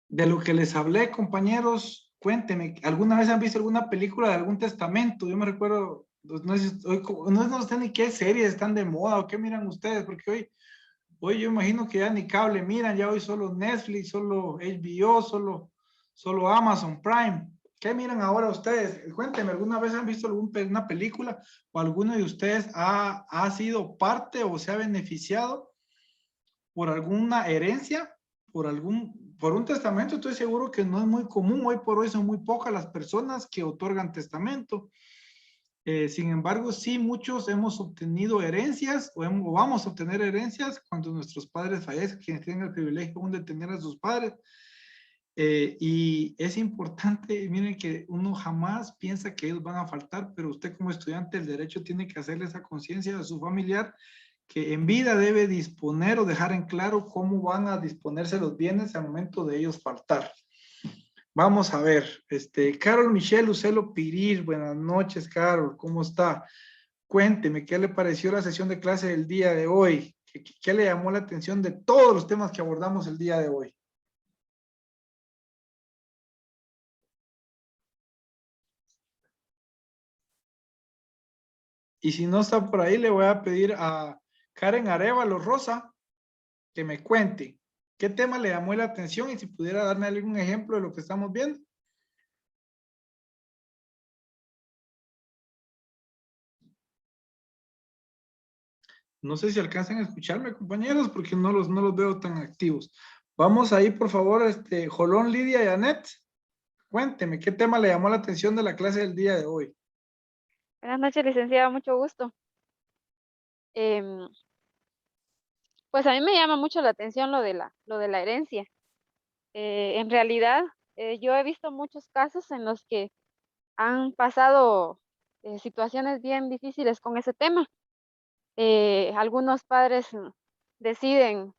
De lo que les hablé, compañeros, cuéntenme, ¿alguna vez han visto alguna película de algún testamento? Yo me recuerdo, no sé, no sé ni qué series están de moda o qué miran ustedes, porque hoy yo imagino que ya ni cable miran, ya hoy solo Netflix, solo HBO, solo Amazon Prime. ¿Qué miran ahora ustedes? Cuéntenme, ¿alguna vez han visto una película o alguno de ustedes ha sido parte o se ha beneficiado por alguna herencia, por un testamento? Estoy seguro que no es muy común. Hoy por hoy son muy pocas las personas que otorgan testamento. Sin embargo, sí, muchos hemos obtenido herencias o vamos a obtener herencias cuando nuestros padres fallecen, quienes tienen el privilegio aún de tener a sus padres. Y es importante, miren, que uno jamás piensa que ellos van a faltar, pero usted como estudiante del derecho tiene que hacerle esa conciencia a su familiar que en vida debe disponer o dejar en claro cómo van a disponerse los bienes al momento de ellos faltar. Vamos a ver, Carol Michelle Ucelo Pirir, buenas noches, Carol, ¿cómo está? Cuénteme, ¿qué le pareció la sesión de clase del día de hoy? ¿Qué le llamó la atención de todos los temas que abordamos el día de hoy? Y si no está por ahí, le voy a pedir a Karen Arevalo Rosa que me cuente qué tema le llamó la atención y si pudiera darme algún ejemplo de lo que estamos viendo. No sé si alcanzan a escucharme, compañeros, porque no los veo tan activos. Vamos ahí, por favor, Jolón, Lidia y Anet. Cuénteme, ¿qué tema le llamó la atención de la clase del día de hoy? Buenas noches, licenciada, mucho gusto. Em, pues a mí me llama mucho la atención lo de la herencia. En realidad, yo he visto muchos casos en los que han pasado situaciones bien difíciles con ese tema. Algunos padres deciden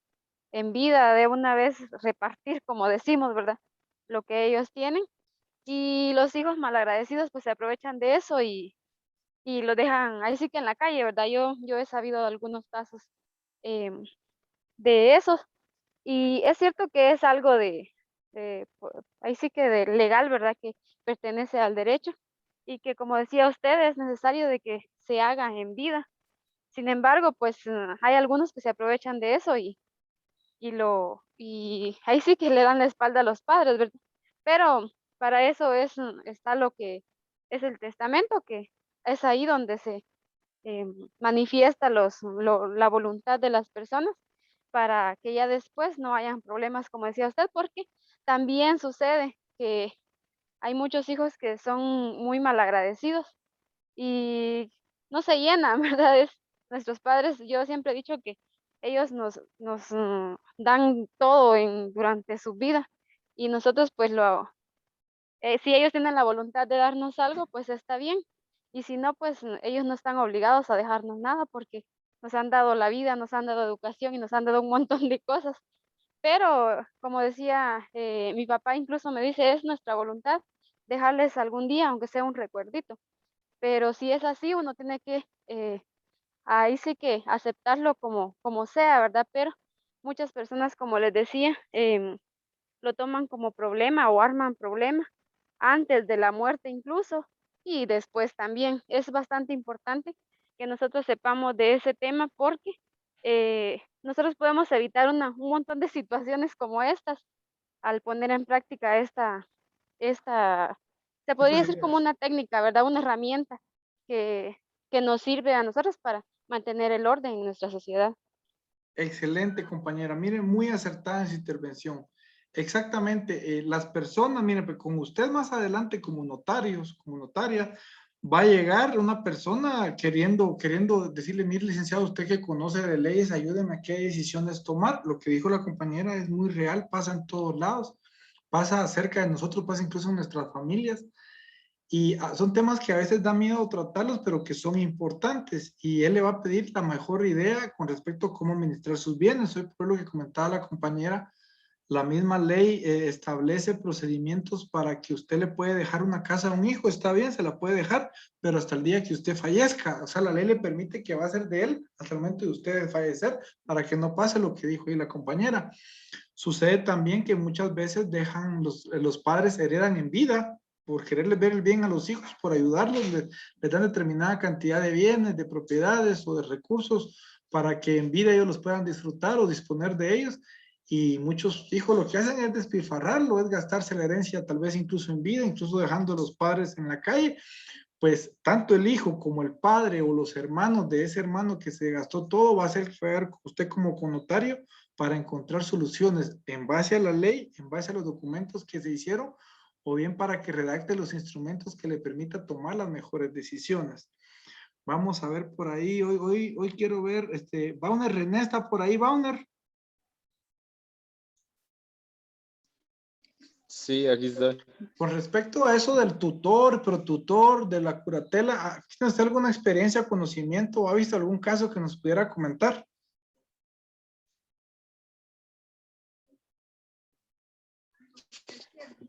en vida de una vez repartir, como decimos, ¿verdad? Lo que ellos tienen. Y los hijos malagradecidos pues se aprovechan de eso y lo dejan ahí sí que en la calle, ¿verdad? Yo he sabido de algunos casos em, de esos. Y es cierto que es algo ahí sí que de legal, ¿verdad? Que pertenece al derecho y que, como decía usted, es necesario de que se haga en vida. Sin embargo, pues hay algunos que se aprovechan de eso y ahí sí que le dan la espalda a los padres, ¿verdad? Pero para eso está lo que es el testamento, que es ahí donde se manifiesta la voluntad de las personas para que ya después no hayan problemas, como decía usted, porque también sucede que hay muchos hijos que son muy malagradecidos y no se llenan, ¿verdad? Nuestros padres, yo siempre he dicho que ellos nos dan todo durante su vida y nosotros pues si ellos tienen la voluntad de darnos algo, pues está bien. Y si no, pues ellos no están obligados a dejarnos nada porque nos han dado la vida, nos han dado educación y nos han dado un montón de cosas. Pero, como decía, mi papá incluso me dice, es nuestra voluntad dejarles algún día, aunque sea un recuerdito. Pero si es así, uno tiene que, ahí sí que aceptarlo como sea, ¿verdad? Pero muchas personas, como les decía, lo toman como problema o arman problema antes de la muerte incluso y después también. Es bastante importante que nosotros sepamos de ese tema porque nosotros podemos evitar un montón de situaciones como estas al poner en práctica esta, se podría Estas decir como ideas. una técnica, ¿verdad? Una herramienta que, que nos sirve a nosotros para mantener el orden en nuestra sociedad. Excelente, compañera. Miren, muy acertada en su intervención. Exactamente, las personas, miren, pues con usted más adelante como notarios, como notaria, va a llegar una persona queriendo decirle, mire, licenciado, usted que conoce de leyes, ayúdeme a qué decisiones tomar. Lo que dijo la compañera es muy real, pasa en todos lados, pasa cerca de nosotros, pasa incluso en nuestras familias. Y son temas que a veces da miedo tratarlos, pero que son importantes. Y él le va a pedir la mejor idea con respecto a cómo administrar sus bienes. Hoy, por lo que comentaba la compañera, la misma ley establece procedimientos para que usted le puede dejar una casa a un hijo. Está bien, se la puede dejar, pero hasta el día que usted fallezca. O sea, la ley le permite que va a ser de él hasta el momento de usted fallecer, para que no pase lo que dijo ahí la compañera. Sucede también que muchas veces dejan, los padres heredan en vida por quererles ver el bien a los hijos, por ayudarlos, les dan determinada cantidad de bienes, de propiedades o de recursos para que en vida ellos los puedan disfrutar o disponer de ellos. Y muchos hijos lo que hacen es despilfarrarlo, es gastarse la herencia tal vez incluso en vida, incluso dejando a los padres en la calle. Pues tanto el hijo como el padre o los hermanos de ese hermano que se gastó todo va a ser usted como connotario para encontrar soluciones en base a la ley, en base a los documentos que se hicieron, o bien para que redacte los instrumentos que le permita tomar las mejores decisiones. Vamos a ver por ahí, hoy quiero ver, Bauner, René está por ahí, Bauner. Sí, aquí está. Con respecto a eso del tutor, protutor, de la curatela, ¿tiene usted alguna experiencia, conocimiento o ha visto algún caso que nos pudiera comentar?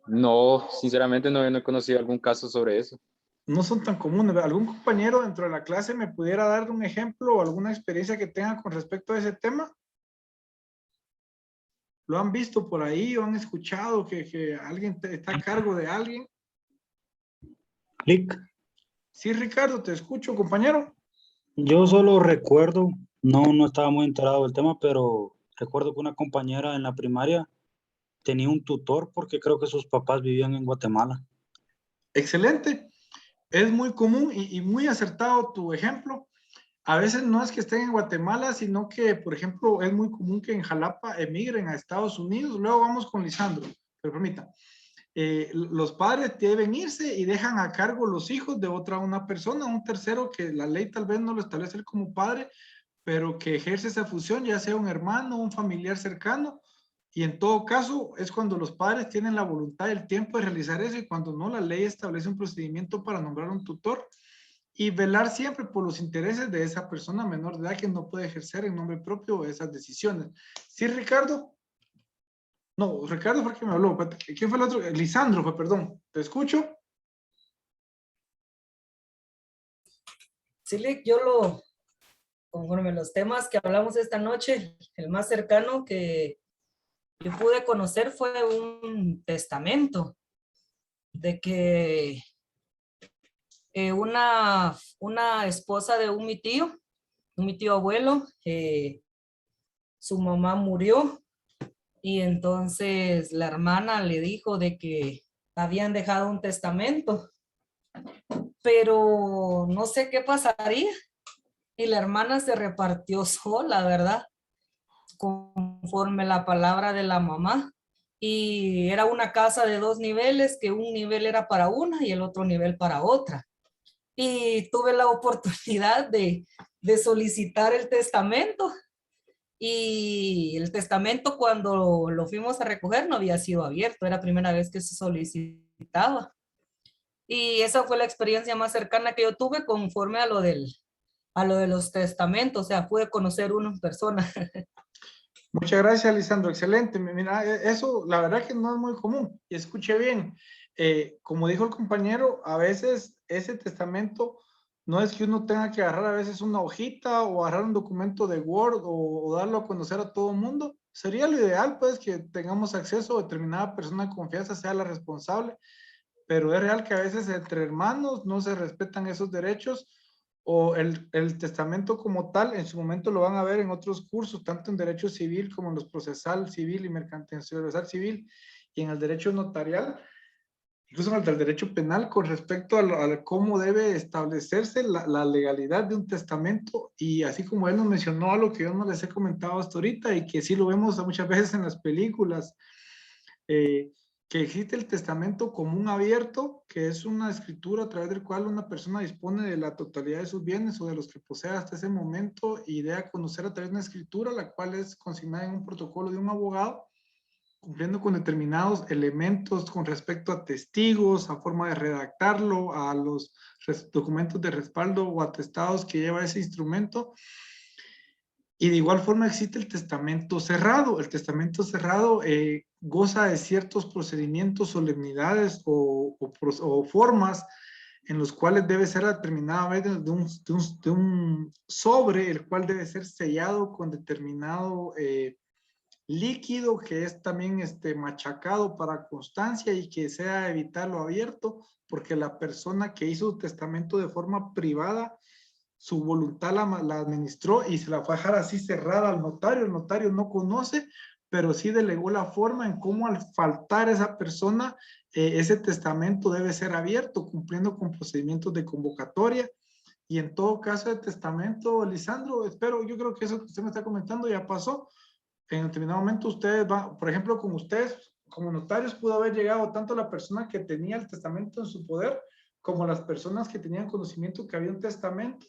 No, sinceramente no he conocido algún caso sobre eso. No son tan comunes. ¿Algún compañero dentro de la clase me pudiera dar un ejemplo o alguna experiencia que tenga con respecto a ese tema? ¿Lo han visto por ahí o han escuchado que alguien está a cargo de alguien? Clic. Sí, Ricardo, te escucho, compañero. Yo solo recuerdo, no estaba muy enterado del tema, pero recuerdo que una compañera en la primaria tenía un tutor porque creo que sus papás vivían en Guatemala. Excelente. Es muy común y muy acertado tu ejemplo. A veces no es que estén en Guatemala, sino que, por ejemplo, es muy común que en Jalapa emigren a Estados Unidos. Luego vamos con Lisandro, pero permita. Los padres deben irse y dejan a cargo los hijos de una persona, un tercero que la ley tal vez no lo establece como padre, pero que ejerce esa función, ya sea un hermano, un familiar cercano. Y en todo caso, es cuando los padres tienen la voluntad y el tiempo de realizar eso, y cuando no, la ley establece un procedimiento para nombrar un tutor y velar siempre por los intereses de esa persona menor de edad que no puede ejercer en nombre propio esas decisiones. ¿Sí, Ricardo? No, Ricardo fue el que me habló. ¿Quién fue el otro? Lisandro fue, perdón. ¿Te escucho? Sí, conforme los temas que hablamos esta noche, el más cercano que yo pude conocer fue un testamento de que una esposa de mi tío abuelo, su mamá murió y entonces la hermana le dijo de que habían dejado un testamento, pero no sé qué pasaría y la hermana se repartió sola, ¿verdad? Conforme la palabra de la mamá. Y era una casa de 2 niveles, que un nivel era para una y el otro nivel para otra. Y tuve la oportunidad de solicitar el testamento. Y el testamento, cuando lo fuimos a recoger, no había sido abierto. Era la primera vez que se solicitaba. Y esa fue la experiencia más cercana que yo tuve conforme a lo de los testamentos. O sea, pude conocer uno en persona. Muchas gracias, Lisandro. Excelente. Mira, eso la verdad que no es muy común. Y escuche bien, como dijo el compañero, a veces ese testamento no es que uno tenga que agarrar a veces una hojita o agarrar un documento de Word o darlo a conocer a todo el mundo. Sería lo ideal, pues, que tengamos acceso a determinada persona de confianza, sea la responsable, pero es real que a veces entre hermanos no se respetan esos derechos, o el testamento como tal, en su momento lo van a ver en otros cursos, tanto en derecho civil como en los procesal civil y mercantil civil, y en el derecho notarial, incluso en el del derecho penal, con respecto a cómo debe establecerse la legalidad de un testamento. Y así como él nos mencionó algo que yo no les he comentado hasta ahorita y que sí lo vemos muchas veces en las películas, que existe el testamento común abierto, que es una escritura a través del cual una persona dispone de la totalidad de sus bienes o de los que posee hasta ese momento y debe conocer a través de una escritura, la cual es consignada en un protocolo de un abogado, cumpliendo con determinados elementos con respecto a testigos, a forma de redactarlo, a los documentos de respaldo o atestados que lleva ese instrumento. Y de igual forma existe el testamento cerrado. El testamento cerrado goza de ciertos procedimientos, solemnidades o formas en los cuales debe ser determinada vez de un sobre, el cual debe ser sellado con determinado líquido que es también machacado para constancia y que sea evitarlo abierto, porque la persona que hizo su testamento de forma privada, su voluntad la administró y se la fue a dejar así cerrada al notario. El notario no conoce, pero sí delegó la forma en cómo al faltar esa persona, ese testamento debe ser abierto, cumpliendo con procedimientos de convocatoria. Y en todo caso de testamento, Lisandro, yo creo que eso que usted me está comentando ya pasó. En determinado momento ustedes van, por ejemplo, con ustedes, como notarios, pudo haber llegado tanto la persona que tenía el testamento en su poder, como las personas que tenían conocimiento que había un testamento.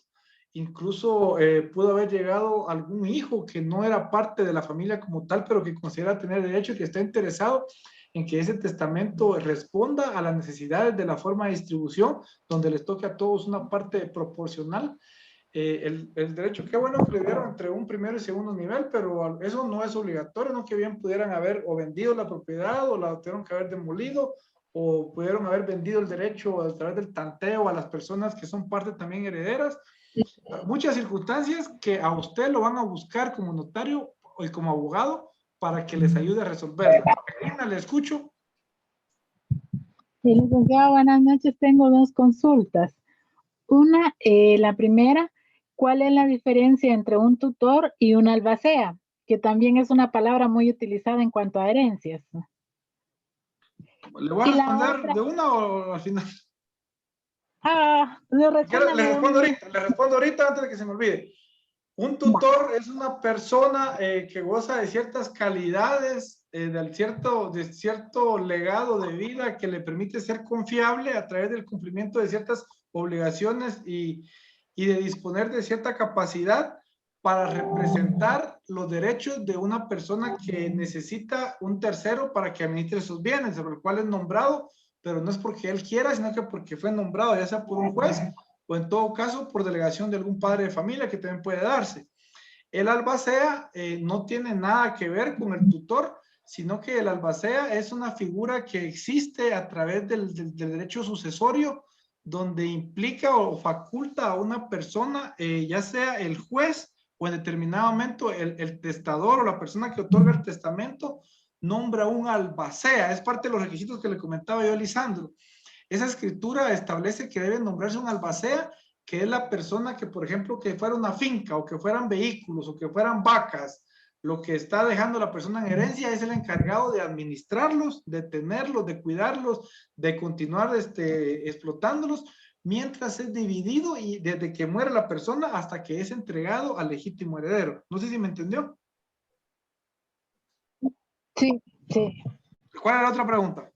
Incluso pudo haber llegado algún hijo que no era parte de la familia como tal, pero que considera tener derecho y que está interesado en que ese testamento responda a las necesidades de la forma de distribución, donde les toque a todos una parte proporcional. El derecho, qué bueno que le dieron entre un primero y segundo nivel, pero eso no es obligatorio, no que bien pudieran haber o vendido la propiedad o la tuvieron que haber demolido o pudieron haber vendido el derecho a través del tanteo a las personas que son parte también herederas. Muchas circunstancias que a usted lo van a buscar como notario y como abogado para que les ayude a resolverlas. Karina, le escucho. Sí, licenciado, buenas noches. Tengo dos consultas. Una, la primera, ¿cuál es la diferencia entre un tutor y una albacea? Que también es una palabra muy utilizada en cuanto a herencias. ¿Le voy a responder de una o al final? Le respondo ahorita antes de que se me olvide. Un tutor es una persona que goza de ciertas calidades, de cierto legado de vida que le permite ser confiable a través del cumplimiento de ciertas obligaciones y de disponer de cierta capacidad para representar los derechos de una persona que necesita un tercero para que administre sus bienes, sobre el cual es nombrado, pero no es porque él quiera, sino que porque fue nombrado, ya sea por un juez o en todo caso por delegación de algún padre de familia que también puede darse. El albacea no tiene nada que ver con el tutor, sino que el albacea es una figura que existe a través del derecho sucesorio, donde implica o faculta a una persona, ya sea el juez o en determinado momento el testador o la persona que otorga el testamento, nombra un albacea. Es parte de los requisitos que le comentaba yo a Lisandro. Esa escritura establece que debe nombrarse un albacea, que es la persona que, por ejemplo, que fuera una finca o que fueran vehículos o que fueran vacas, lo que está dejando la persona en herencia es el encargado de administrarlos, de tenerlos, de cuidarlos, de continuar explotándolos, mientras es dividido y desde que muere la persona hasta que es entregado al legítimo heredero. No sé si me entendió. Sí, sí. ¿Cuál es la otra pregunta?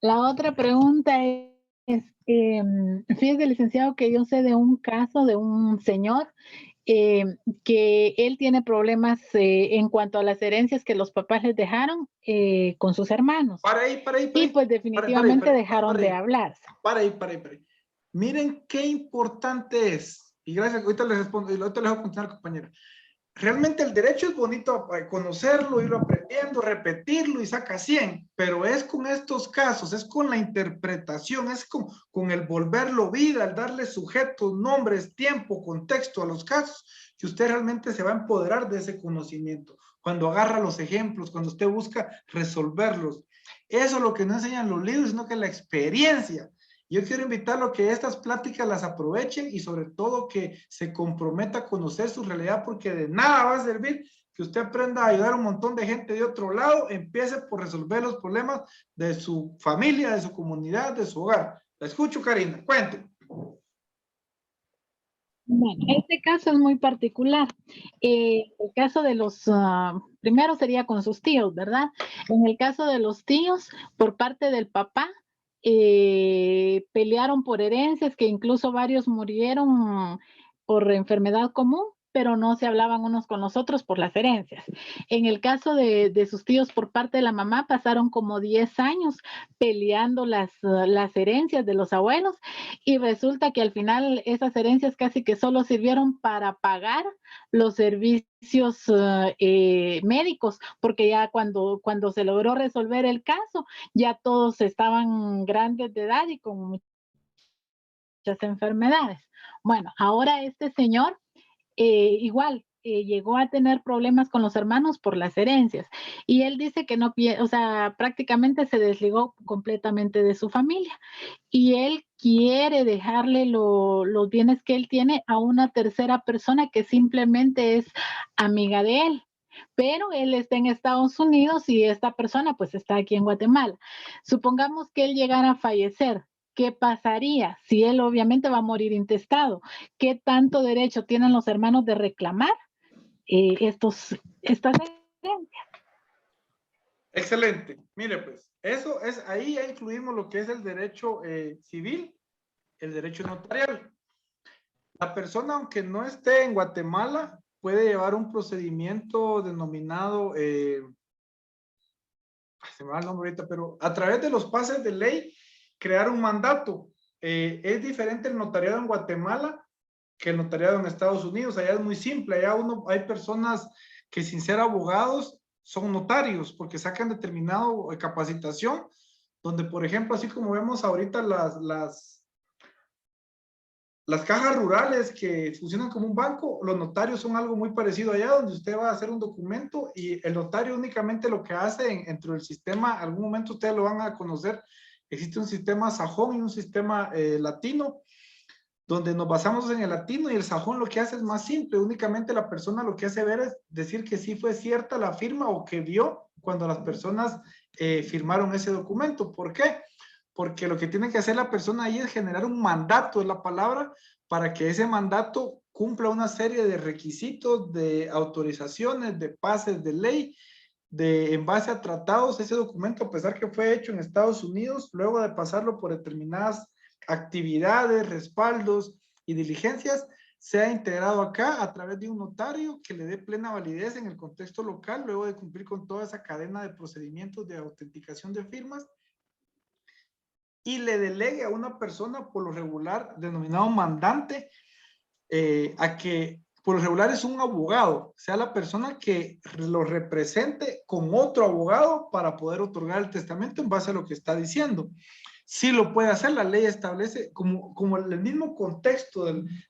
La otra pregunta es, fíjese, licenciado, que yo sé de un caso de un señor que él tiene problemas en cuanto a las herencias que los papás les dejaron con sus hermanos. Para ahí. Y pues definitivamente dejaron de hablar. Para ahí. Miren qué importante es, y gracias, ahorita les respondo, y ahorita les voy a continuar, compañera. Realmente el derecho es bonito conocerlo, irlo aprendiendo, repetirlo y saca 100, pero es con estos casos, es con la interpretación, es con el volverlo vida, el darle sujetos, nombres, tiempo, contexto a los casos, que usted realmente se va a empoderar de ese conocimiento. Cuando agarra los ejemplos, cuando usted busca resolverlos. Eso es lo que no enseñan los libros, sino que la experiencia. Yo quiero invitarlo a que estas pláticas las aprovechen y sobre todo que se comprometa a conocer su realidad, porque de nada va a servir que usted aprenda a ayudar a un montón de gente de otro lado. Empiece por resolver los problemas de su familia, de su comunidad, de su hogar. La escucho, Karina, cuente. Bueno, este caso es muy particular. El caso de los, primero sería con sus tíos, ¿verdad? En el caso de los tíos, por parte del papá, pelearon por herencias, que incluso varios murieron por enfermedad común pero no se hablaban unos con los otros por las herencias. En el caso de sus tíos por parte de la mamá, pasaron como 10 años peleando las herencias de los abuelos, y resulta que al final esas herencias casi que solo sirvieron para pagar los servicios médicos, porque ya cuando se logró resolver el caso, ya todos estaban grandes de edad y con muchas enfermedades. Bueno, ahora este señor igual llegó a tener problemas con los hermanos por las herencias, y él dice que no, o sea, prácticamente se desligó completamente de su familia, y él quiere dejarle los bienes que él tiene a una tercera persona que simplemente es amiga de él. Pero él está en Estados Unidos y esta persona pues está aquí en Guatemala. Supongamos que él llegara a fallecer. ¿Qué pasaría? Si él obviamente va a morir intestado, ¿qué tanto derecho tienen los hermanos de reclamar estas herencias? Excelente. Mire, pues, eso es, ahí ya incluimos lo que es el derecho civil, el derecho notarial. La persona, aunque no esté en Guatemala, puede llevar un procedimiento denominado, se me va el nombre ahorita, pero a través de los pases de ley, crear un mandato. Es diferente el notariado en Guatemala que el notariado en Estados Unidos. Allá es muy simple. Allá hay personas que sin ser abogados son notarios porque sacan determinado capacitación, donde por ejemplo, así como vemos ahorita las cajas rurales que funcionan como un banco, los notarios son algo muy parecido allá, donde usted va a hacer un documento y el notario únicamente lo que hace dentro del sistema, algún momento ustedes lo van a conocer, existe un sistema sajón y un sistema latino, donde nos basamos en el latino, y el sajón lo que hace es más simple, únicamente la persona lo que hace ver es decir que sí fue cierta la firma o que vio cuando las personas firmaron ese documento. ¿Por qué? Porque lo que tiene que hacer la persona ahí es generar un mandato, es la palabra, para que ese mandato cumpla una serie de requisitos, de autorizaciones, de pases de ley, en base a tratados. Ese documento, a pesar que fue hecho en Estados Unidos, luego de pasarlo por determinadas actividades, respaldos y diligencias, sea integrado acá a través de un notario que le dé plena validez en el contexto local, luego de cumplir con toda esa cadena de procedimientos de autenticación de firmas, y le delegue a una persona, por lo regular denominado mandante, a que por lo regular es un abogado, sea la persona que lo represente con otro abogado para poder otorgar el testamento en base a lo que está diciendo. Sí lo puede hacer, la ley establece, como el mismo contexto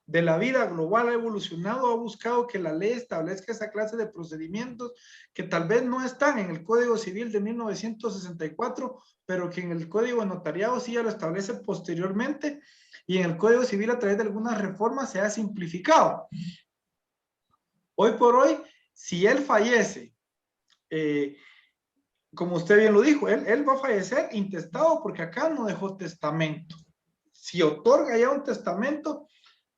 de la vida global ha evolucionado, ha buscado que la ley establezca esa clase de procedimientos que tal vez no están en el Código Civil de 1964, pero que en el Código de Notariado sí ya lo establece posteriormente, y en el Código Civil a través de algunas reformas se ha simplificado. Hoy por hoy, si él fallece, como usted bien lo dijo, él va a fallecer intestado porque acá no dejó testamento. Si otorga ya un testamento,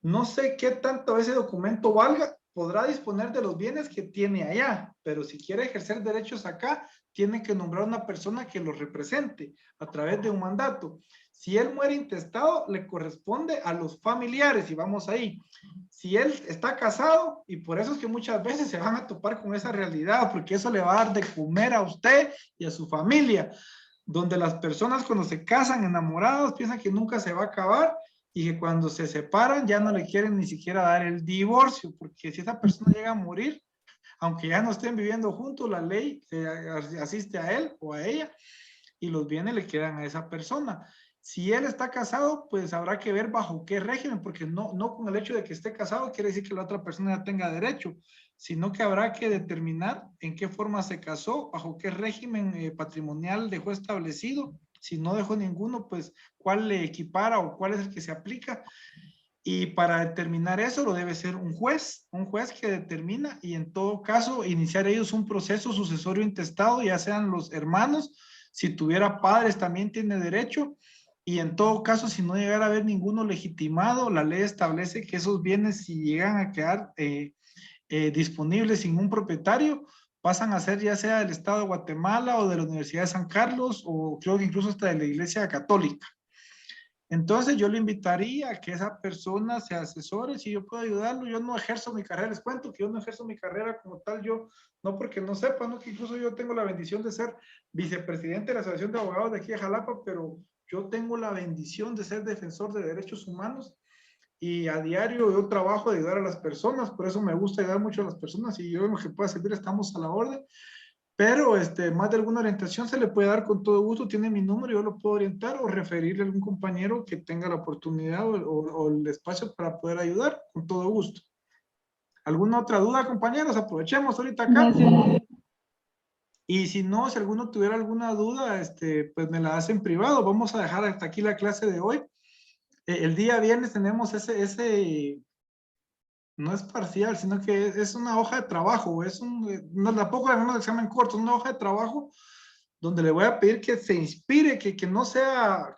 no sé qué tanto ese documento valga, podrá disponer de los bienes que tiene allá, pero si quiere ejercer derechos acá, tiene que nombrar una persona que lo represente a través de un mandato. Si él muere intestado, le corresponde a los familiares, y vamos ahí. Si él está casado, y por eso es que muchas veces se van a topar con esa realidad, porque eso le va a dar de comer a usted y a su familia, donde las personas cuando se casan enamorados piensan que nunca se va a acabar, y que cuando se separan ya no le quieren ni siquiera dar el divorcio, porque si esa persona llega a morir, aunque ya no estén viviendo juntos, la ley se asiste a él o a ella, y los bienes le quedan a esa persona. Si él está casado, pues habrá que ver bajo qué régimen, porque no con el hecho de que esté casado quiere decir que la otra persona ya tenga derecho, sino que habrá que determinar en qué forma se casó, bajo qué régimen patrimonial dejó establecido. Si no dejó ninguno, pues cuál le equipara o cuál es el que se aplica. Y para determinar eso lo debe ser un juez que determina, y en todo caso iniciar ellos un proceso sucesorio intestado, ya sean los hermanos, si tuviera padres también tiene derecho. Y en todo caso, si no llegara a haber ninguno legitimado, la ley establece que esos bienes, si llegan a quedar disponibles sin un propietario, pasan a ser ya sea del Estado de Guatemala o de la Universidad de San Carlos, o creo que incluso hasta de la Iglesia Católica. Entonces yo le invitaría a que esa persona se asesore, si yo puedo ayudarlo. Yo no ejerzo mi carrera, les cuento que yo no ejerzo mi carrera como tal, yo no porque no sepa, ¿no? Que incluso yo tengo la bendición de ser vicepresidente de la Asociación de Abogados de aquí de Jalapa, pero yo tengo la bendición de ser defensor de derechos humanos y a diario yo trabajo de ayudar a las personas, por eso me gusta ayudar mucho a las personas y yo en lo que pueda servir estamos a la orden. Pero más de alguna orientación se le puede dar con todo gusto, tiene mi número, yo lo puedo orientar o referirle a algún compañero que tenga la oportunidad o el espacio para poder ayudar, con todo gusto. ¿Alguna otra duda, compañeros? Aprovechemos ahorita acá. Y si no, si alguno tuviera alguna duda, pues me la hace en privado. Vamos a dejar hasta aquí la clase de hoy. El día viernes tenemos no es parcial, sino que es una hoja de trabajo, no, tampoco es un examen corto, es una hoja de trabajo donde le voy a pedir que se inspire, que no sea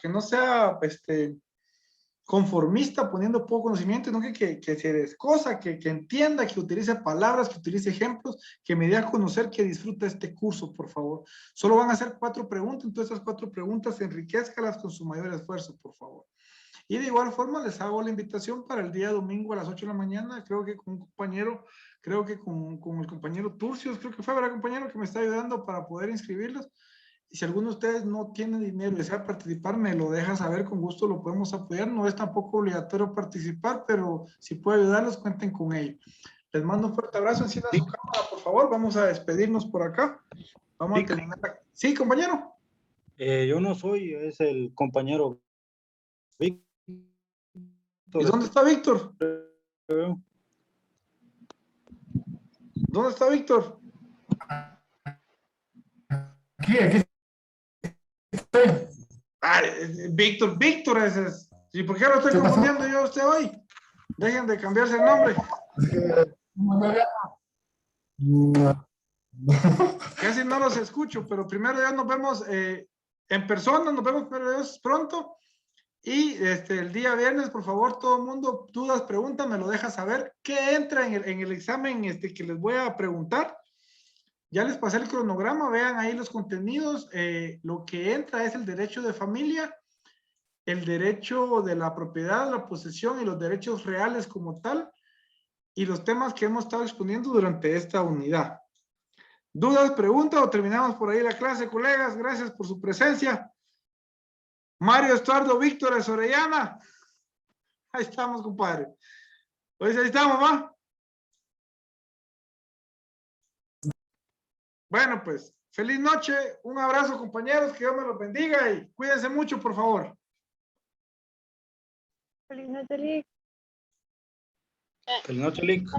conformista poniendo poco conocimiento, sino que se descosa, que entienda, que utilice palabras, que utilice ejemplos, que me dé a conocer, que disfrute este curso, por favor. Solo van a hacer 4 preguntas, entonces esas 4 preguntas enriquezcalas con su mayor esfuerzo, por favor. Y de igual forma les hago la invitación para el día domingo a las 8 de la mañana, creo que con un compañero, creo que con el compañero Turcios, creo que fue, ¿verdad, compañero? Que me está ayudando para poder inscribirlos. Y si alguno de ustedes no tiene dinero y desea participar, me lo deja saber, con gusto lo podemos apoyar. No es tampoco obligatorio participar, pero si puedo ayudarlos, cuenten con ello. Les mando un fuerte abrazo, enciendan su cámara, por favor. Vamos a despedirnos por acá. Vamos a terminar. Sí, compañero. Yo no soy, es el compañero Víctor. ¿Y dónde está Víctor? ¿Dónde está Víctor? Aquí estoy. Víctor ese es. ¿Y por qué lo estoy confundiendo yo a usted hoy? Dejen de cambiarse el nombre. Casi no los escucho, pero primero ya nos vemos en persona, nos vemos pronto. Y el día viernes, por favor, todo el mundo, dudas, preguntas, me lo deja saber. ¿Qué entra en el examen que les voy a preguntar? Ya les pasé el cronograma, vean ahí los contenidos. Lo que entra es el derecho de familia, el derecho de la propiedad, la posesión y los derechos reales como tal, y los temas que hemos estado exponiendo durante esta unidad. ¿Dudas, preguntas o terminamos por ahí la clase, colegas? Gracias por su presencia. Mario Estuardo Víctor Orellana. Ahí estamos, compadre. Pues ahí estamos, ¿va? Bueno, pues, feliz noche. Un abrazo, compañeros. Que Dios me los bendiga y cuídense mucho, por favor. Feliz noche, Lick. Feliz noche, Lick.